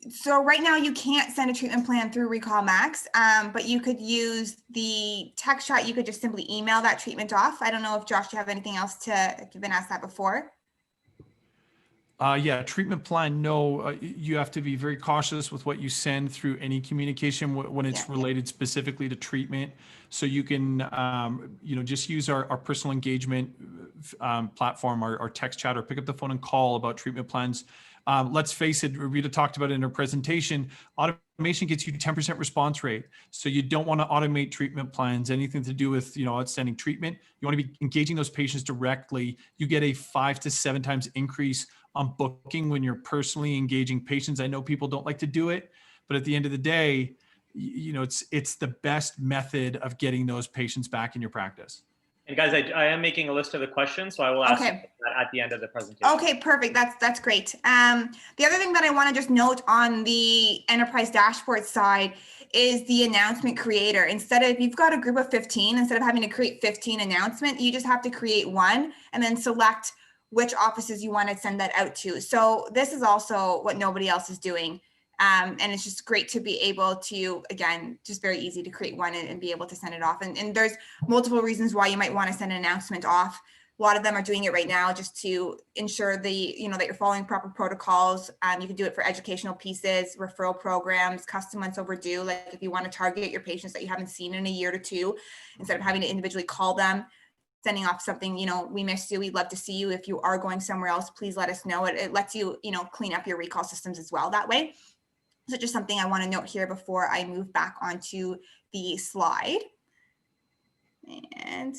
S1: So right now you can't send a treatment plan through Recall Max, but you could use the text chat. You could just simply email that treatment off. I don't know if Josh, you have anything else if you've been asked that before.
S2: Yeah, treatment plan. No, you have to be very cautious with what you send through any communication when it's related specifically to treatment. So you can, just use our personal engagement platform, our text chat, or pick up the phone and call about treatment plans. Let's face it, Rita talked about it in her presentation, automation gets you 10% response rate. So you don't want to automate treatment plans, anything to do with, outstanding treatment. You want to be engaging those patients directly. You get a 5 to 7 times increase on booking when you're personally engaging patients. I know people don't like to do it, but at the end of the day, it's the best method of getting those patients back in your practice.
S3: And guys, I am making a list of the questions, so I will ask you that at the end of the presentation.
S1: Okay, perfect. That's great. The other thing that I want to just note on the enterprise dashboard side is the announcement creator. Instead of, if you've got a group of 15, instead of having to create 15 announcements, you just have to create one and then select which offices you want to send that out to. So this is also what nobody else is doing. And it's just great to be able to, again, just very easy to create one and be able to send it off. And there's multiple reasons why you might want to send an announcement off. A lot of them are doing it right now just to ensure that you're following proper protocols. You can do it for educational pieces, referral programs, custom months overdue. Like if you want to target your patients that you haven't seen in a year to two, instead of having to individually call them, sending off something, we missed you, we'd love to see you. If you are going somewhere else, please let us know. It lets you, clean up your recall systems as well that way. So just something I want to note here before I move back onto the slide. And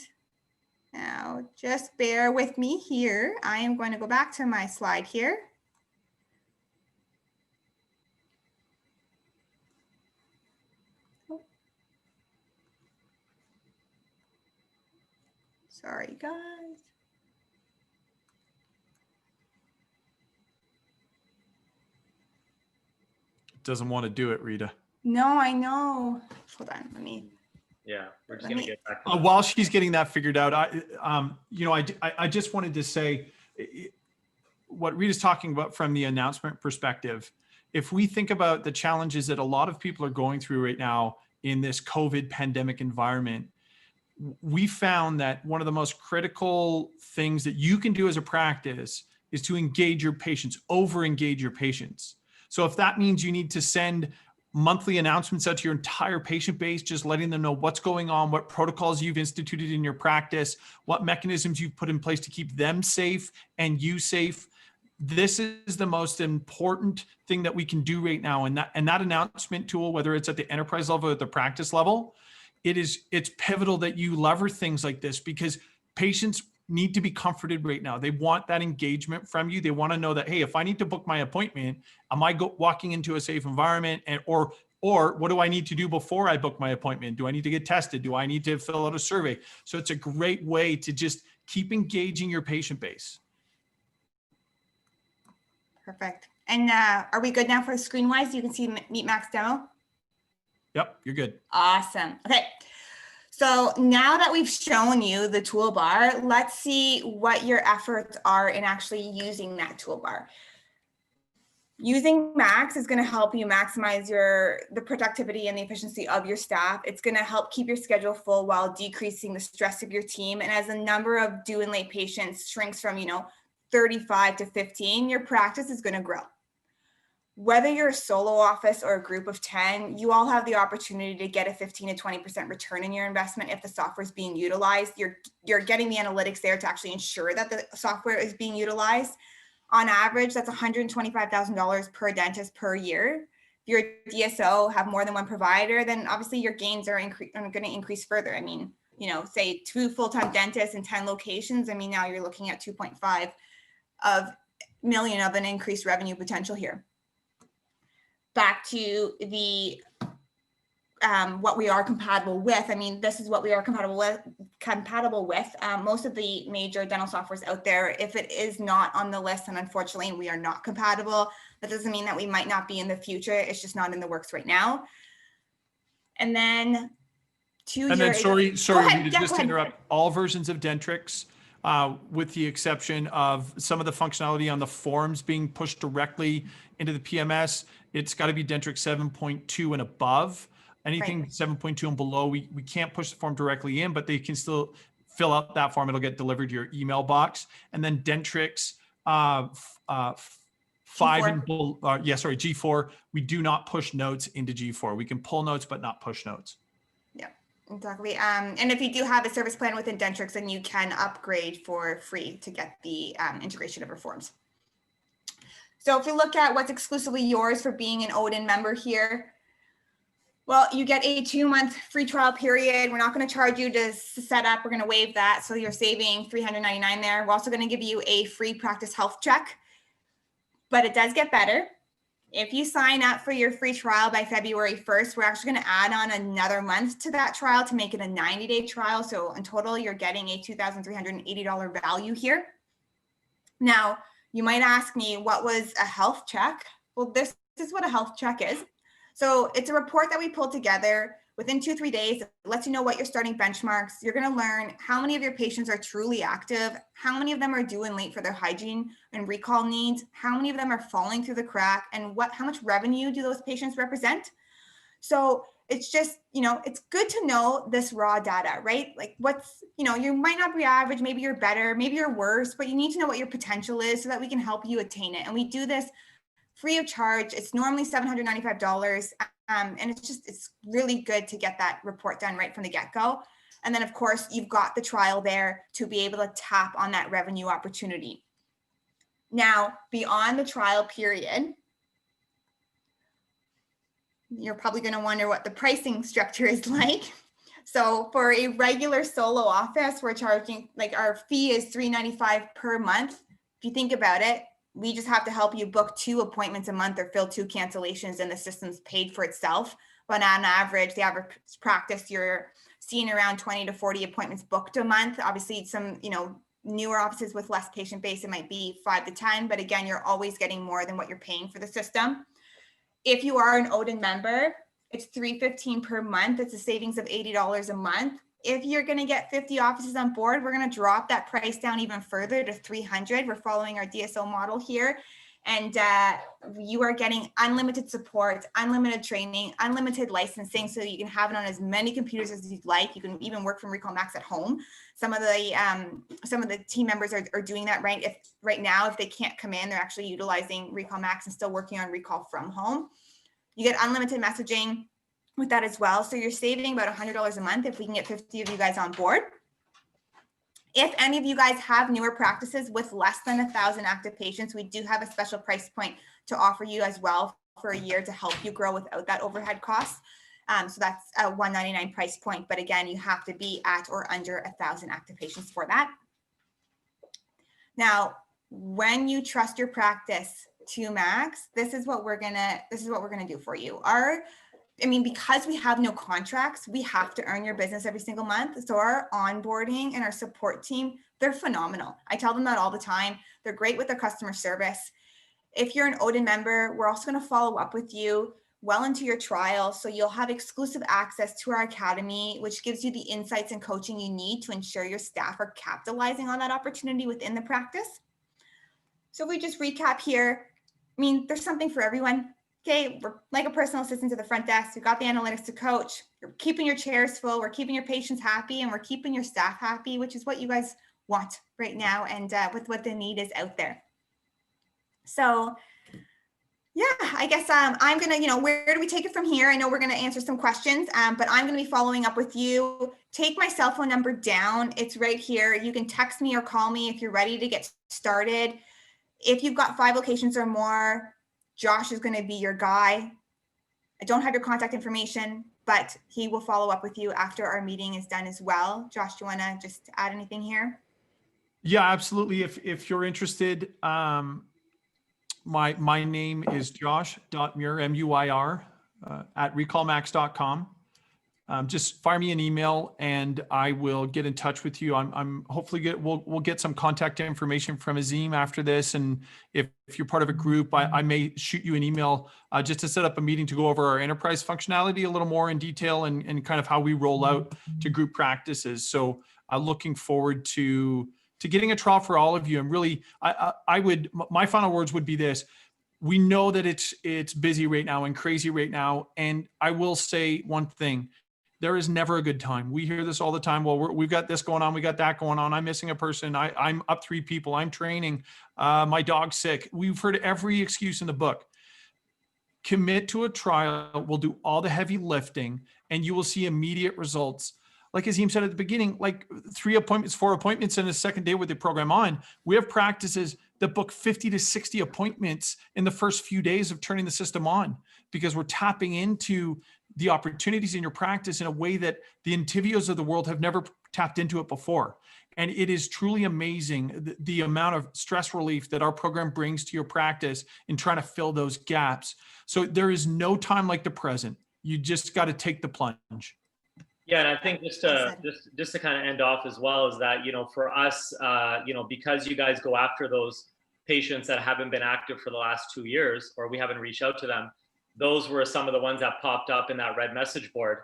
S1: now just bear with me here. I am going to go back to my slide here. Sorry, guys.
S2: Doesn't want to do it, Rita.
S1: No, I know. Hold on, let me.
S3: Yeah, we're just gonna get back to
S2: while she's getting that figured out, I just wanted to say what Rita's talking about from the announcement perspective. If we think about the challenges that a lot of people are going through right now in this COVID pandemic environment, we found that one of the most critical things that you can do as a practice is to engage your patients, over-engage your patients. So if that means you need to send monthly announcements out to your entire patient base, just letting them know what's going on, what protocols you've instituted in your practice, what mechanisms you've put in place to keep them safe and you safe. This is the most important thing that we can do right now. And that announcement tool, whether it's at the enterprise level or at the practice level, it's pivotal that you lever things like this, because patients need to be comforted right now. They want that engagement from you. They want to know that, hey, if I need to book my appointment, am I walking into a safe environment? And or what do I need to do before I book my appointment? Do I need to get tested? Do I need to fill out a survey? So it's a great way to just keep engaging your patient base.
S1: Perfect. And are we good now for screen wise? You can see Meet Max demo.
S2: Yep, you're good.
S1: Awesome. Okay. So now that we've shown you the toolbar, let's see what your efforts are in actually using that toolbar. Using Max is going to help you maximize the productivity and the efficiency of your staff. It's going to help keep your schedule full while decreasing the stress of your team. And as the number of due and late patients shrinks from, 35 to 15, your practice is going to grow. Whether you're a solo office or a group of 10, you all have the opportunity to get a 15 to 20% return in your investment if the software is being utilized. You're getting the analytics there to actually ensure that the software is being utilized. On average, that's $125,000 per dentist per year. If you're a DSO, have more than one provider, then obviously your gains are going to increase further. I mean, say 2 full-time dentists in 10 locations. I mean, now you're looking at 2.5 million of an increased revenue potential here. Back to the what we are compatible with. I mean, this is what we are compatible with. Most of the major dental softwares out there, if it is not on the list, and unfortunately we are not compatible, that doesn't mean that we might not be in the future. It's just not in the works right now. And then
S2: sorry, Rita, just to interrupt, all versions of Dentrix, with the exception of some of the functionality on the forms being pushed directly into the PMS, it's got to be Dentrix 7.2 and above. Anything right. 7.2 and below, we can't push the form directly in, but they can still fill out that form. It'll get delivered to your email box. And then Dentrix 5 and G4, we do not push notes into G4. We can pull notes, but not push notes.
S1: Yeah, exactly. And if you do have a service plan within Dentrix, then you can upgrade for free to get the integration of your forms. So if we look at what's exclusively yours for being an Odin member here, well, you get a 2-month free trial period. We're not going to charge you to set up. We're going to waive that. So you're saving $399 there. We're also going to give you a free practice health check, but it does get better. If you sign up for your free trial by February 1st, we're actually going to add on another month to that trial to make it a 90-day trial. So in total, you're getting a $2,380 value here. Now, you might ask me, what was a health check? Well, this is what a health check is. So it's a report that we pulled together within 2-3 days. It lets you know what your starting benchmarks. You're going to learn how many of your patients are truly active, how many of them are due and late for their hygiene and recall needs, how many of them are falling through the crack, and how much revenue do those patients represent. So it's just, it's good to know this raw data, right? Like you might not be average, maybe you're better, maybe you're worse, but you need to know what your potential is so that we can help you attain it. And we do this free of charge. It's normally $795. And it's really good to get that report done right from the get-go. And then of course you've got the trial there to be able to tap on that revenue opportunity. Now, beyond the trial period, you're probably going to wonder what the pricing structure is like. So for a regular solo office, we're charging, our fee is $395 per month. If you think about it, we just have to help you book 2 appointments a month or fill 2 cancellations, and the system's paid for itself. But on average, the average practice, you're seeing around 20 to 40 appointments booked a month. Obviously, some, newer offices with less patient base, it might be 5 to 10, but again, you're always getting more than what you're paying for the system. If you are an Odin member, it's $315 per month. It's a savings of $80 a month. If you're going to get 50 offices on board, we're going to drop that price down even further to $300. We're following our DSO model here. And you are getting unlimited support, unlimited training, unlimited licensing, so you can have it on as many computers as you'd like. You can even work from Recall Max at home. Some of the team members are doing that right now. If they can't come in, they're actually utilizing Recall Max and still working on Recall from home. You get unlimited messaging with that as well. So you're saving about $100 a month if we can get 50 of you guys on board. If any of you guys have newer practices with less than 1,000 active patients, we do have a special price point to offer you as well for a year to help you grow without that overhead cost. So that's a $199 price point. But again, you have to be at or under 1,000 active patients for that. Now, when you trust your practice to Max, this is what we're gonna do for you. Because we have no contracts, we have to earn your business every single month. So our onboarding and our support team, they're phenomenal. I tell them that all the time. They're great with their customer service. If you're an Odin member, we're also going to follow up with you well into your trial. So you'll have exclusive access to our academy, which gives you the insights and coaching you need to ensure your staff are capitalizing on that opportunity within the practice. So if we just recap here, there's something for everyone. Okay, we're like a personal assistant to the front desk. We've got the analytics to coach. You're keeping your chairs full. We're keeping your patients happy, and we're keeping your staff happy, which is what you guys want right now, and with what the need is out there. So yeah, I guess I'm gonna, where do we take it from here? I know we're gonna answer some questions, but I'm gonna be following up with you. Take my cell phone number down. It's right here. You can text me or call me if you're ready to get started. If you've got 5 locations or more, Josh is going to be your guy. I don't have your contact information, but he will follow up with you after our meeting is done as well. Josh, do you want to just add anything here?
S2: Yeah, absolutely. If you're interested, my name is josh.muir, M-U-I-R, at recallmax.com. Just fire me an email and I will get in touch with you. I'm hopefully we'll get some contact information from Azim after this. And if you're part of a group, I may shoot you an email just to set up a meeting to go over our enterprise functionality a little more in detail and kind of how we roll out to group practices. So looking forward to getting a trial for all of you. And really, my final words would be this. We know that it's busy right now and crazy right now. And I will say one thing. There is never a good time. We hear this all the time. Well, we've got this going on. We got that going on. I'm missing a person. I'm up 3 people. I'm training. My dog's sick. We've heard every excuse in the book. Commit to a trial. We'll do all the heavy lifting and you will see immediate results. Like Azim said at the beginning, like 3 appointments, 4 appointments in a second day with the program on. We have practices that book 50 to 60 appointments in the first few days of turning the system on, because we're tapping into the opportunities in your practice in a way that the Intivios of the world have never tapped into it before. And it is truly amazing the amount of stress relief that our program brings to your practice in trying to fill those gaps. So there is no time like the present. You just got to take the plunge.
S3: Yeah, and I think just to kind of end off as well is that, you know, for us, you know, because you guys go after those patients that haven't been active for the last 2 years, or we haven't reached out to them, those were some of the ones that popped up in that red message board.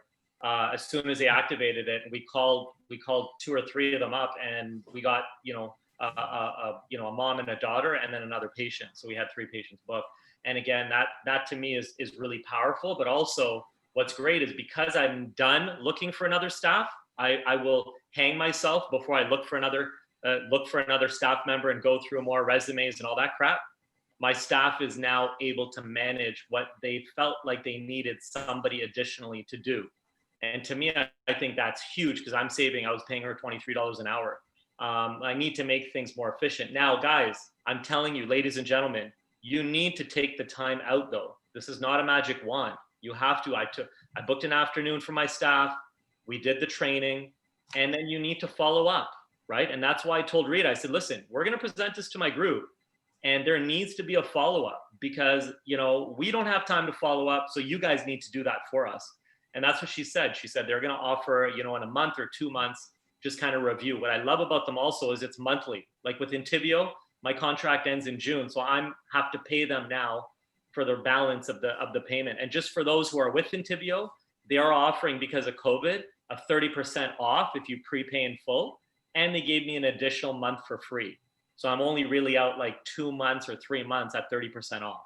S3: As soon as they activated it, we called 2 or 3 of them up, and we got, you know, a mom and a daughter, and then another patient. So we had 3 patients booked. And again, that to me is really powerful. But also, what's great is because I'm done looking for another staff, I will hang myself before I look for another staff member and go through more resumes and all that crap. My staff is now able to manage what they felt like they needed somebody additionally to do. And to me, I think that's huge, because I was paying her $23 an hour. I need to make things more efficient. Now, guys, I'm telling you, ladies and gentlemen, you need to take the time out though. This is not a magic wand. You have to. I booked an afternoon for my staff. We did the training, and then you need to follow up, right? And that's why I told Rita, I said, listen, we're going to present this to my group, and there needs to be a follow-up, because, you know, we don't have time to follow up. So you guys need to do that for us. And that's what she said. She said they're going to offer, you know, in a month or 2 months, just kind of review. What I love about them also is it's monthly. Like with Intivio, my contract ends in June, so I have to pay them now for the balance of the payment. And just for those who are with Intivio, they are offering, because of COVID, a 30% off if you prepay in full. And they gave me an additional month for free. So I'm only really out like 2 months or 3 months at 30% off.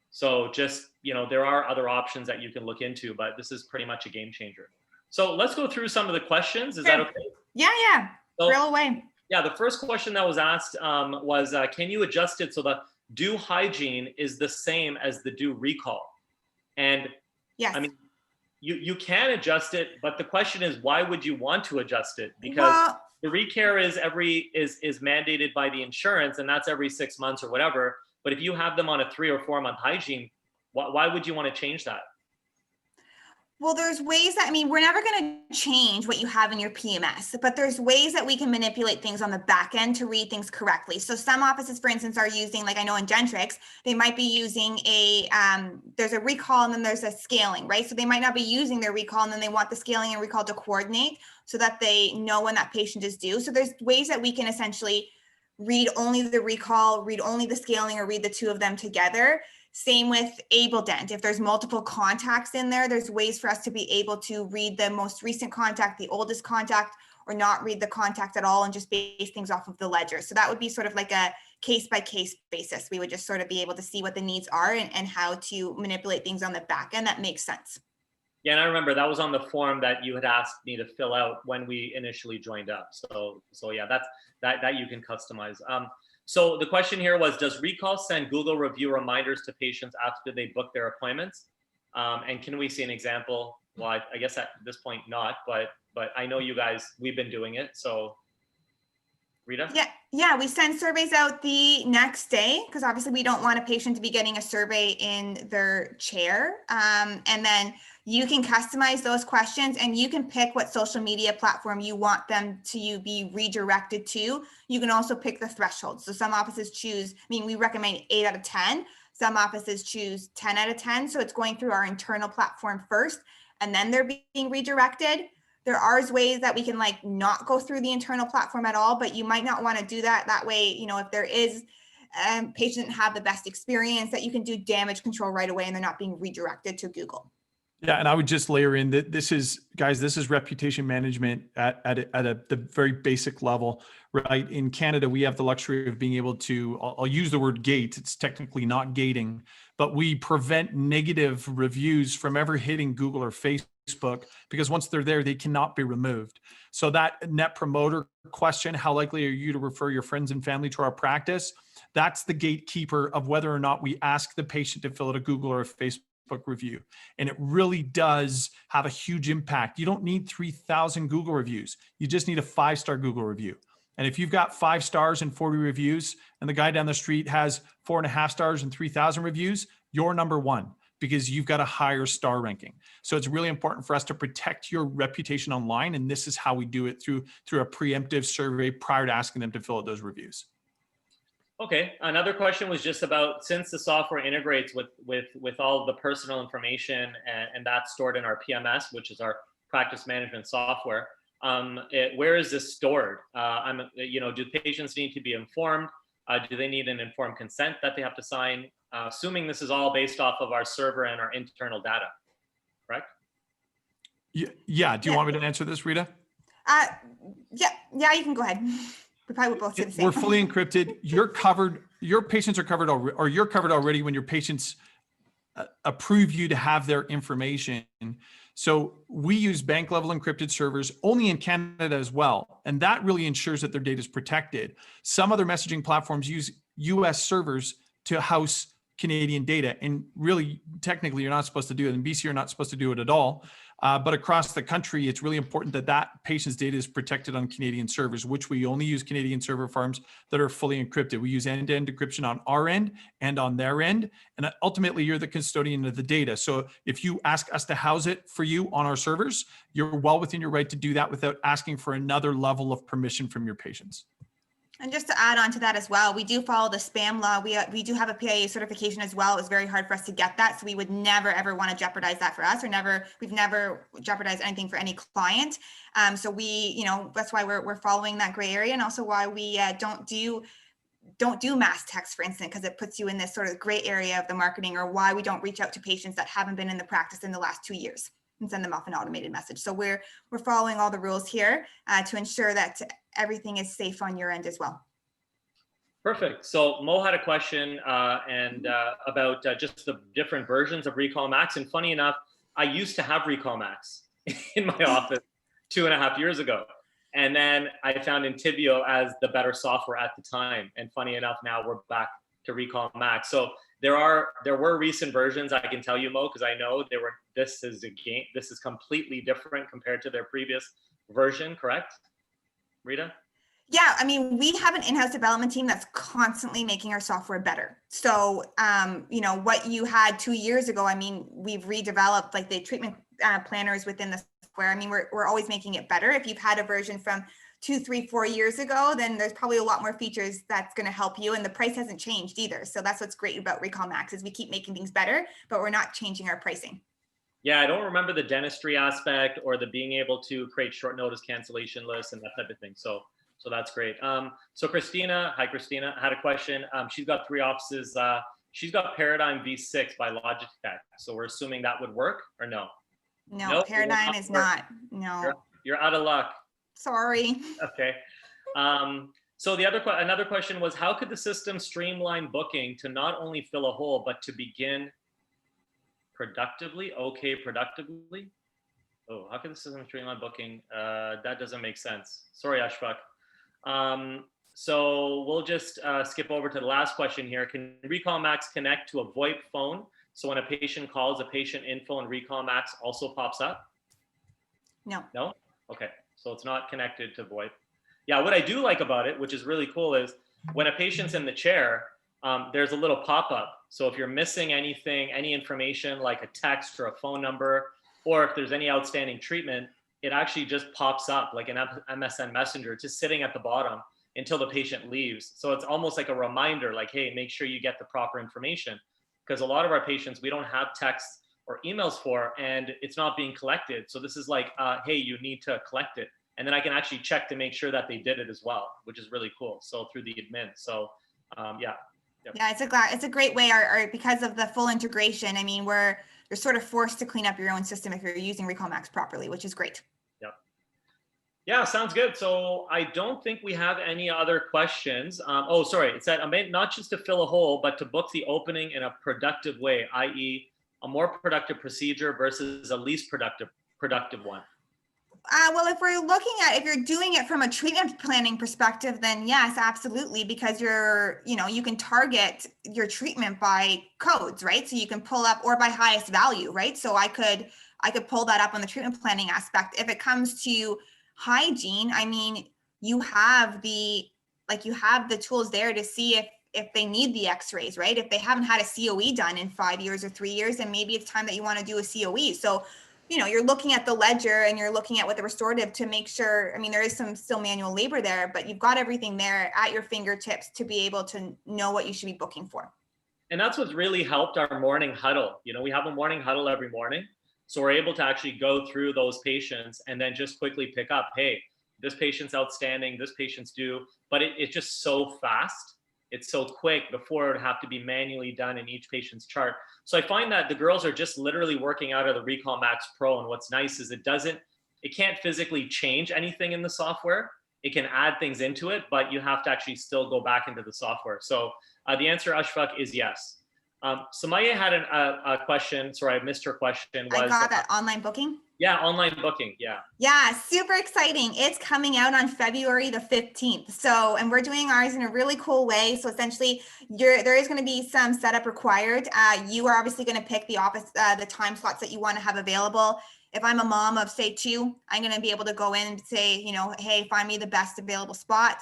S3: So just, you know, there are other options that you can look into, but this is pretty much a game changer. So let's go through some of the questions. Is that okay?
S1: Yeah.
S3: So,
S1: Grill away.
S3: Yeah, the first question that was asked was, can you adjust it so the due hygiene is the same as the due recall? And
S1: yes.
S3: I mean, you can adjust it, but the question is, why would you want to adjust it? Because the recare is mandated by the insurance, and that's every 6 months or whatever. But if you have them on a 3 or 4 month hygiene, why would you want to change that?
S1: Well, there's ways that, I mean, we're never going to change what you have in your PMS, but there's ways that we can manipulate things on the back end to read things correctly. So some offices, for instance, are using, like I know in Gentrix, they might be using there's a recall and then there's a scaling, right? So they might not be using their recall, and then they want the scaling and recall to coordinate so that they know when that patient is due. So there's ways that we can essentially read only the recall, read only the scaling, or read the 2 of them together. Same with AbleDent. If there's multiple contacts in there, there's ways for us to be able to read the most recent contact, the oldest contact, or not read the contact at all and just base things off of the ledger. So that would be sort of like a case-by-case basis. We would just sort of be able to see what the needs are and how to manipulate things on the back end. That makes sense.
S3: Yeah, and I remember that was on the form that you had asked me to fill out when we initially joined up. So yeah, that you can customize. So the question here was, does Recall send Google review reminders to patients after they book their appointments? And can we see an example? Well, I guess at this point not, but I know you guys, we've been doing it. So Rita?
S1: Yeah, we send surveys out the next day, because obviously we don't want a patient to be getting a survey in their chair. And then you can customize those questions, and you can pick what social media platform you want them to be redirected to. You can also pick the threshold. So some offices choose, I mean, we recommend 8 out of 10. Some offices choose 10 out of 10. So it's going through our internal platform first, and then they're being redirected. There are ways that we can like not go through the internal platform at all, but you might not want to do that. That way, you know, if there is patient have the best experience, that you can do damage control right away and they're not being redirected to Google.
S2: Yeah, and I would just layer in that this is reputation management at the very basic level, right? In Canada, we have the luxury of being able to, I'll use the word gate, it's technically not gating, but we prevent negative reviews from ever hitting Google or Facebook, because once they're there, they cannot be removed. So that net promoter question, how likely are you to refer your friends and family to our practice? That's the gatekeeper of whether or not we ask the patient to fill out a Google or a Facebook review. And it really does have a huge impact. You don't need 3,000 Google reviews. You just need a 5-star Google review. And if you've got 5 stars and 40 reviews, and the guy down the street has 4.5 stars and 3,000 reviews, you're number one because you've got a higher star ranking. So it's really important for us to protect your reputation online. And this is how we do it through a preemptive survey prior to asking them to fill out those reviews.
S3: Okay, another question was just about, since the software integrates with all the personal information and that's stored in our PMS, which is our practice management software, where is this stored? Do patients need to be informed? Do they need an informed consent that they have to sign? Assuming this is all based off of our server and our internal data, correct?
S2: Yeah. Do you want me to answer this, Rita?
S1: Yeah, you can go ahead. We probably would both say the same.
S2: We're fully encrypted. You're covered. Your patients are covered already, or you're covered already when your patients approve you to have their information. So we use bank level encrypted servers only in Canada as well. And that really ensures that their data is protected. Some other messaging platforms use US servers to house Canadian data. And really, technically, you're not supposed to do it. In BC, you're not supposed to do it at all. But across the country, it's really important that that patient's data is protected on Canadian servers, which we only use Canadian server farms that are fully encrypted. We use end-to-end encryption on our end and on their end. And ultimately, you're the custodian of the data. So if you ask us to house it for you on our servers, you're well within your right to do that without asking for another level of permission from your patients.
S1: And just to add on to that as well, we do follow the spam law. We do have a PIA certification as well. It was very hard for us to get that. So we would never, ever want to jeopardize that for us, or we've never jeopardized anything for any client. So that's why we're following that gray area, and also why we don't do mass text, for instance, because it puts you in this sort of gray area of the marketing, or why we don't reach out to patients that haven't been in the practice in the last 2 years and send them off an automated message. So we're following all the rules here to ensure that everything is safe on your end as well.
S3: Perfect. So Mo had a question about just the different versions of Recall Max. And funny enough, I used to have Recall Max in my office 2.5 years ago. And then I found Intibio as the better software at the time. And funny enough, now we're back to Recall Max. So there were recent versions, I can tell you, Mo, because I know this is completely different compared to their previous version, correct, Rita?
S1: Yeah, I mean, we have an in-house development team that's constantly making our software better. So, what you had 2 years ago, I mean, we've redeveloped like the treatment planners within the software. I mean, we're always making it better. If you've had a version from 2, 3, 4 years ago, then there's probably a lot more features that's going to help you, and the price hasn't changed either. So that's what's great about Recall Max, is we keep making things better, but we're not changing our pricing.
S3: Yeah, I don't remember the dentistry aspect or the being able to create short notice cancellation lists and that type of thing. So that's great. So Christina, hi Christina, had a question. She's got 3 offices. She's got Paradigm V6 by Logitech. So we're assuming that would work, or no?
S1: No,
S3: Nope,
S1: Paradigm is not. No.
S3: You're out of luck.
S1: Sorry.
S3: Okay. So another question was, how could the system streamline booking to not only fill a hole, but to begin productively? Okay, productively. Oh, how could the system streamline booking? That doesn't make sense. Sorry, Ashfaq. So we'll just skip over to the last question here. Can Recall Max connect to a VoIP phone? So when a patient calls, a patient info and Recall Max also pops up?
S1: No.
S3: No? Okay. So it's not connected to VoIP. Yeah, what I do like about it, which is really cool, is when a patient's in the chair, there's a little pop-up. So if you're missing anything, any information like a text or a phone number, or if there's any outstanding treatment, it actually just pops up like an MSN Messenger, just sitting at the bottom until the patient leaves. So it's almost like a reminder, like, hey, make sure you get the proper information. Because a lot of our patients, we don't have texts or emails for, and it's not being collected. So this is like, hey, you need to collect it. And then I can actually check to make sure that they did it as well, which is really cool. So through the admin. So yeah. Yep.
S1: Yeah, it's a great way, because of the full integration. I mean, you're sort of forced to clean up your own system if you're using Recall Max properly, which is great.
S3: Yep. Yeah, sounds good. So I don't think we have any other questions. Oh, sorry. It said, not just to fill a hole, but to book the opening in a productive way, i.e. a more productive procedure versus a least productive one.
S1: Well, if you're doing it from a treatment planning perspective, then yes, absolutely, because you can target your treatment by codes, right? So you can pull up, or by highest value, right? So I could pull that up on the treatment planning aspect. If it comes to hygiene, I mean, you have the tools there to see if they need the x-rays, right? If they haven't had a COE done in 5 years or 3 years, then maybe it's time that you want to do a COE. So, you're looking at the ledger and you're looking at what the restorative to make sure, I mean, there is some still manual labor there, but you've got everything there at your fingertips to be able to know what you should be booking for.
S3: And that's what's really helped our morning huddle. We have a morning huddle every morning. So we're able to actually go through those patients and then just quickly pick up, hey, this patient's outstanding, this patient's due, but it's just so fast. It's so quick before it would have to be manually done in each patient's chart. So I find that the girls are just literally working out of the Recall Max Pro. And what's nice is it can't physically change anything in the software. It can add things into it, but you have to actually still go back into the software. So the answer, Ashfaq, is yes. Samaya had a question. Sorry, I missed her question.
S1: I got that online booking.
S3: Yeah, online booking. Yeah.
S1: Yeah, super exciting. It's coming out on February the 15th. So, and we're doing ours in a really cool way. So essentially there is going to be some setup required. You are obviously going to pick the time slots that you want to have available. If I'm a mom of say 2, I'm going to be able to go in and say, hey, find me the best available spot.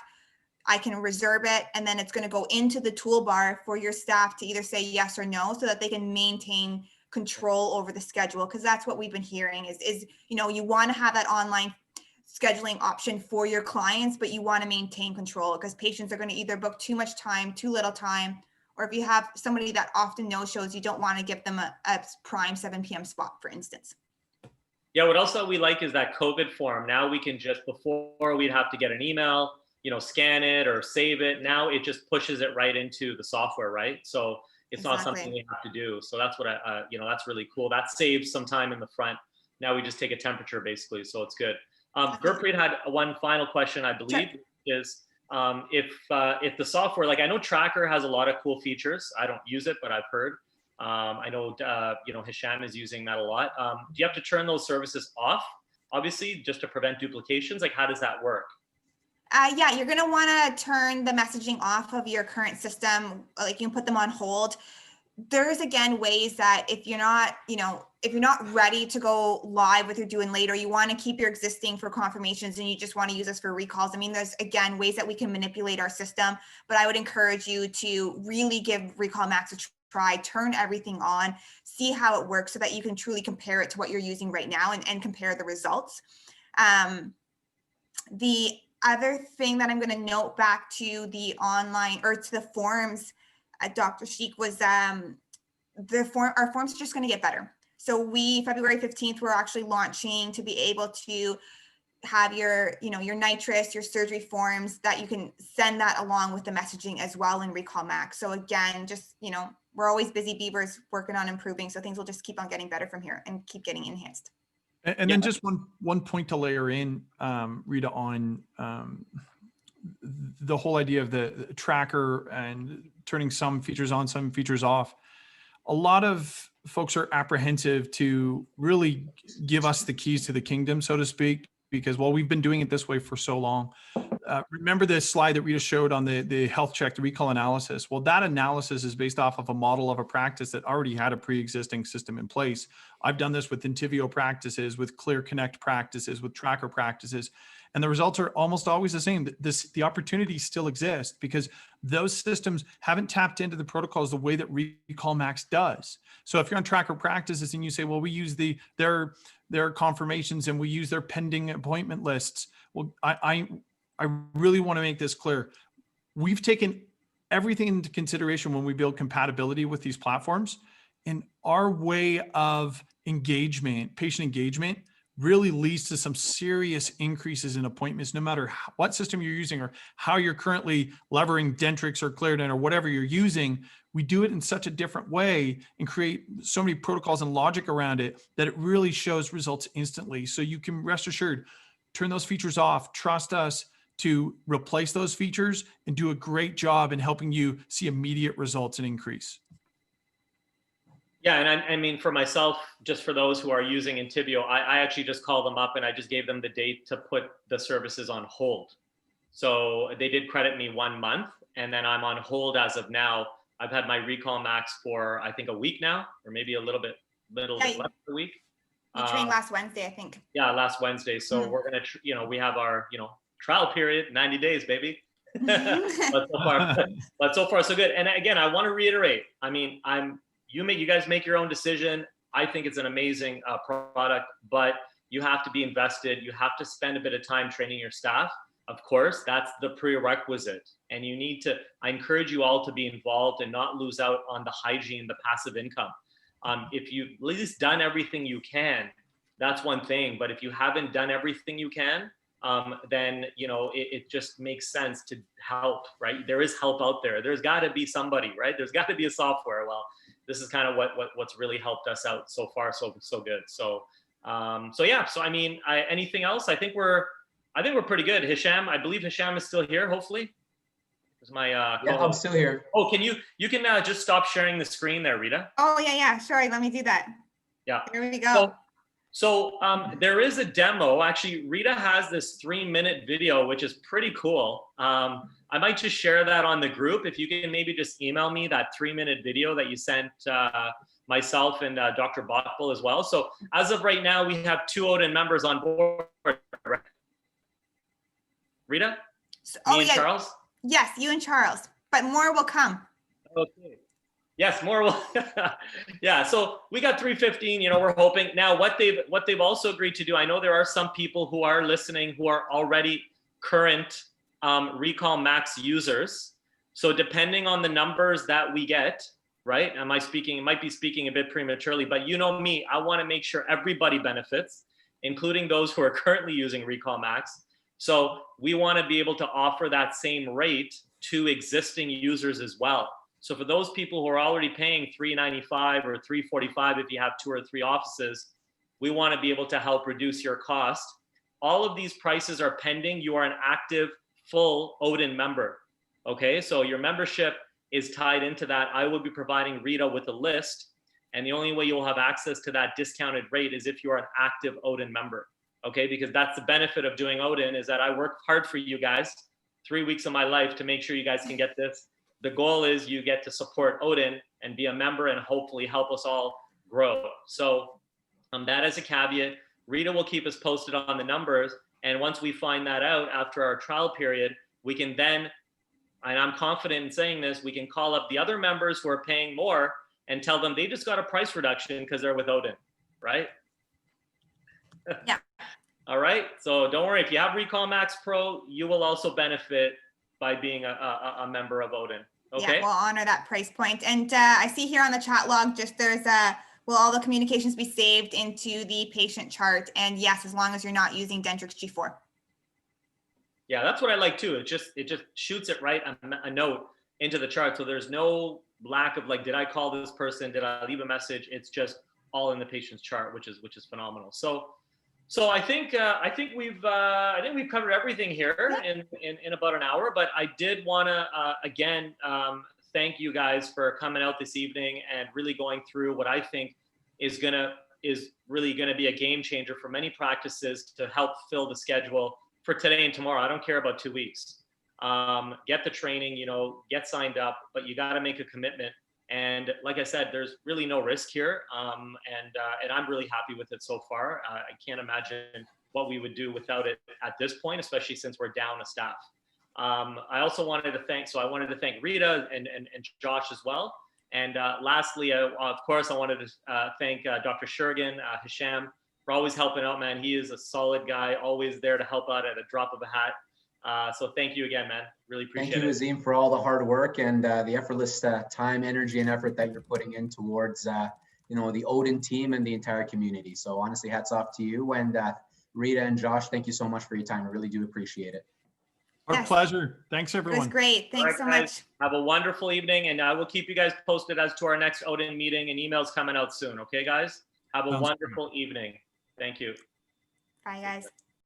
S1: I can reserve it, and then it's going to go into the toolbar for your staff to either say yes or no, so that they can maintain control over the schedule. Because that's what we've been hearing is you want to have that online scheduling option for your clients, but you want to maintain control because patients are going to either book too much time, too little time, or if you have somebody that often no-shows, you don't want to give them a prime 7 p.m. spot, for instance.
S3: Yeah, what else that we like is that COVID form. Now we can just, before we'd have to get an email, scan it or save it. Now it just pushes it right into the software, right? So it's not something we have to do. So that's what that's really cool. That saves some time in the front. Now we just take a temperature basically. So it's good. Gurpreet had one final question, I believe, is if the software, like I know Tracker has a lot of cool features. I don't use it, but I've heard. I know, Hisham is using that a lot. Do you have to turn those services off, obviously, just to prevent duplications? Like, how does that work?
S1: Yeah, you're going to want to turn the messaging off of your current system. Like you can put them on hold. There's again ways that if you're not ready to go live with your do and later, you want to keep your existing for confirmations and you just want to use this for recalls. I mean, there's again ways that we can manipulate our system, but I would encourage you to really give Recall Max a try, turn everything on, see how it works so that you can truly compare it to what you're using right now and compare the results. The other thing that I'm going to note back to the online or to the forms, Dr. Sheik, was our forms are just going to get better. So February 15th, we're actually launching to be able to have your nitrous, your surgery forms that you can send that along with the messaging as well in Recall Max. So again, just, we're always busy beavers working on improving. So things will just keep on getting better from here and keep getting enhanced.
S2: And then just one point to layer in, Rita, on the whole idea of the tracker and turning some features on, some features off. A lot of folks are apprehensive to really give us the keys to the kingdom, so to speak, because we've been doing it this way for so long. Remember the slide that Rita showed on the health check, the recall analysis? Well, that analysis is based off of a model of a practice that already had a pre-existing system in place. I've done this with Intivio practices, with Clear Connect practices, with Tracker practices, and the results are almost always the same. The opportunities still exist because those systems haven't tapped into the protocols the way that Recall Max does. So if you're on Tracker practices and you say, well, we use their confirmations and we use their pending appointment lists. Well, I really want to make this clear. We've taken everything into consideration when we build compatibility with these platforms, and our way of engagement, patient engagement, really leads to some serious increases in appointments, no matter what system you're using or how you're currently levering Dentrix or Claritin or whatever you're using. We do it in such a different way and create so many protocols and logic around it that it really shows results instantly. So you can rest assured, turn those features off, trust us to replace those features and do a great job in helping you see immediate results and increase.
S3: Yeah, and I mean, for myself, just for those who are using Intivio, I actually just called them up and I just gave them the date to put the services on hold. So they did credit me 1 month, and then I'm on hold as of now. I've had my Recall Max for, I think, a week now, or maybe a little bit less than a week.
S1: You trained last Wednesday, I think.
S3: Yeah, last Wednesday. So we're going to, we have our, trial period, 90 days, baby. but so far so good. And again, I want to reiterate, I mean, you guys make your own decision. I think it's an amazing product, but you have to be invested. You have to spend a bit of time training your staff. Of course, that's the prerequisite. And I encourage you all to be involved and not lose out on the hygiene, the passive income. If you've at least done everything you can, that's one thing. But if you haven't done everything you can, then it just makes sense to help, right? There is help out there. There's got to be somebody, right? There's got to be a software. Well, this is kind of what's really helped us out so far, so good. So yeah. So I mean, anything else? I think we're pretty good. Hisham, I believe Hisham is still here. Hopefully, is my
S4: yeah, I'm still here.
S3: Oh, can you just stop sharing the screen there, Rita?
S1: Oh yeah. Sorry, let me do that.
S3: Yeah.
S1: Here we go.
S3: So there is a demo. Actually, Rita has this 3-minute video, which is pretty cool. I might just share that on the group. If you can maybe just email me that 3-minute video that you sent myself and Dr. Botbull as well. So as of right now, we have 2 Odin members on board. Right? Rita? Me and Charles?
S1: Yes, you and Charles, but more will come.
S3: Okay. Yes, more will. Yeah, so we got 315, we're hoping. Now what they've also agreed to do, I know there are some people who are listening who are already current Recall Max users. So depending on the numbers that we get, right? Might be speaking a bit prematurely, but you know me, I want to make sure everybody benefits, including those who are currently using Recall Max. So we want to be able to offer that same rate to existing users as well. So for those people who are already paying $395 or $345 if you have 2 or 3 offices, we want to be able to help reduce your cost. All of these prices are pending. You are an active full Odin member. Okay, so your membership is tied into that. I will be providing Rita with a list, and the only way you'll have access to that discounted rate is if you are an active Odin member. Okay, because that's the benefit of doing Odin, is that I work hard for you guys 3 weeks of my life to make sure you guys can get this. The goal is you get to support Odin and be a member and hopefully help us all grow. So that is a caveat. Rita will keep us posted on the numbers. And once we find that out after our trial period, we can then, and I'm confident in saying this, we can call up the other members who are paying more and tell them they just got a price reduction because they're with Odin, right?
S1: Yeah.
S3: All right. So don't worry. If you have Recall Max Pro, you will also benefit by being a member of Odin. Okay.
S1: Yeah, we'll honor that price point. And I see here on the chat log, will all the communications be saved into the patient chart? And yes, as long as you're not using Dentrix G4.
S3: Yeah, that's what I like too. It just shoots it right a note into the chart. So there's no lack of did I call this person? Did I leave a message? It's just all in the patient's chart, which is phenomenal. So I think we've covered everything here in about an hour. But I did want to again thank you guys for coming out this evening and really going through what I think is really gonna be a game changer for many practices to help fill the schedule for today and tomorrow. I don't care about 2 weeks. Get the training, get signed up, but you got to make a commitment. And like I said, there's really no risk here. And I'm really happy with it so far. I can't imagine what we would do without it at this point, especially since we're down a staff. I also wanted to thank Rita and Josh as well. And lastly, of course, I wanted to thank Dr. Shurgan, Hisham, for always helping out, man. He is a solid guy, always there to help out at a drop of a hat. So thank you again, man. Really appreciate it.
S4: Thank you, Azim, for all the hard work and the effortless time, energy, and effort that you're putting in towards the Odin team and the entire community. So honestly, hats off to you. And Rita and Josh, thank you so much for your time. I really do appreciate it.
S2: Our pleasure. Thanks,
S1: It
S2: everyone.
S1: was great. Thanks so much.
S3: Have a wonderful evening, and I will keep you guys posted as to our next Odin meeting, and emails coming out soon. Okay, guys? Have a wonderful evening. Thank you.
S1: Bye, guys.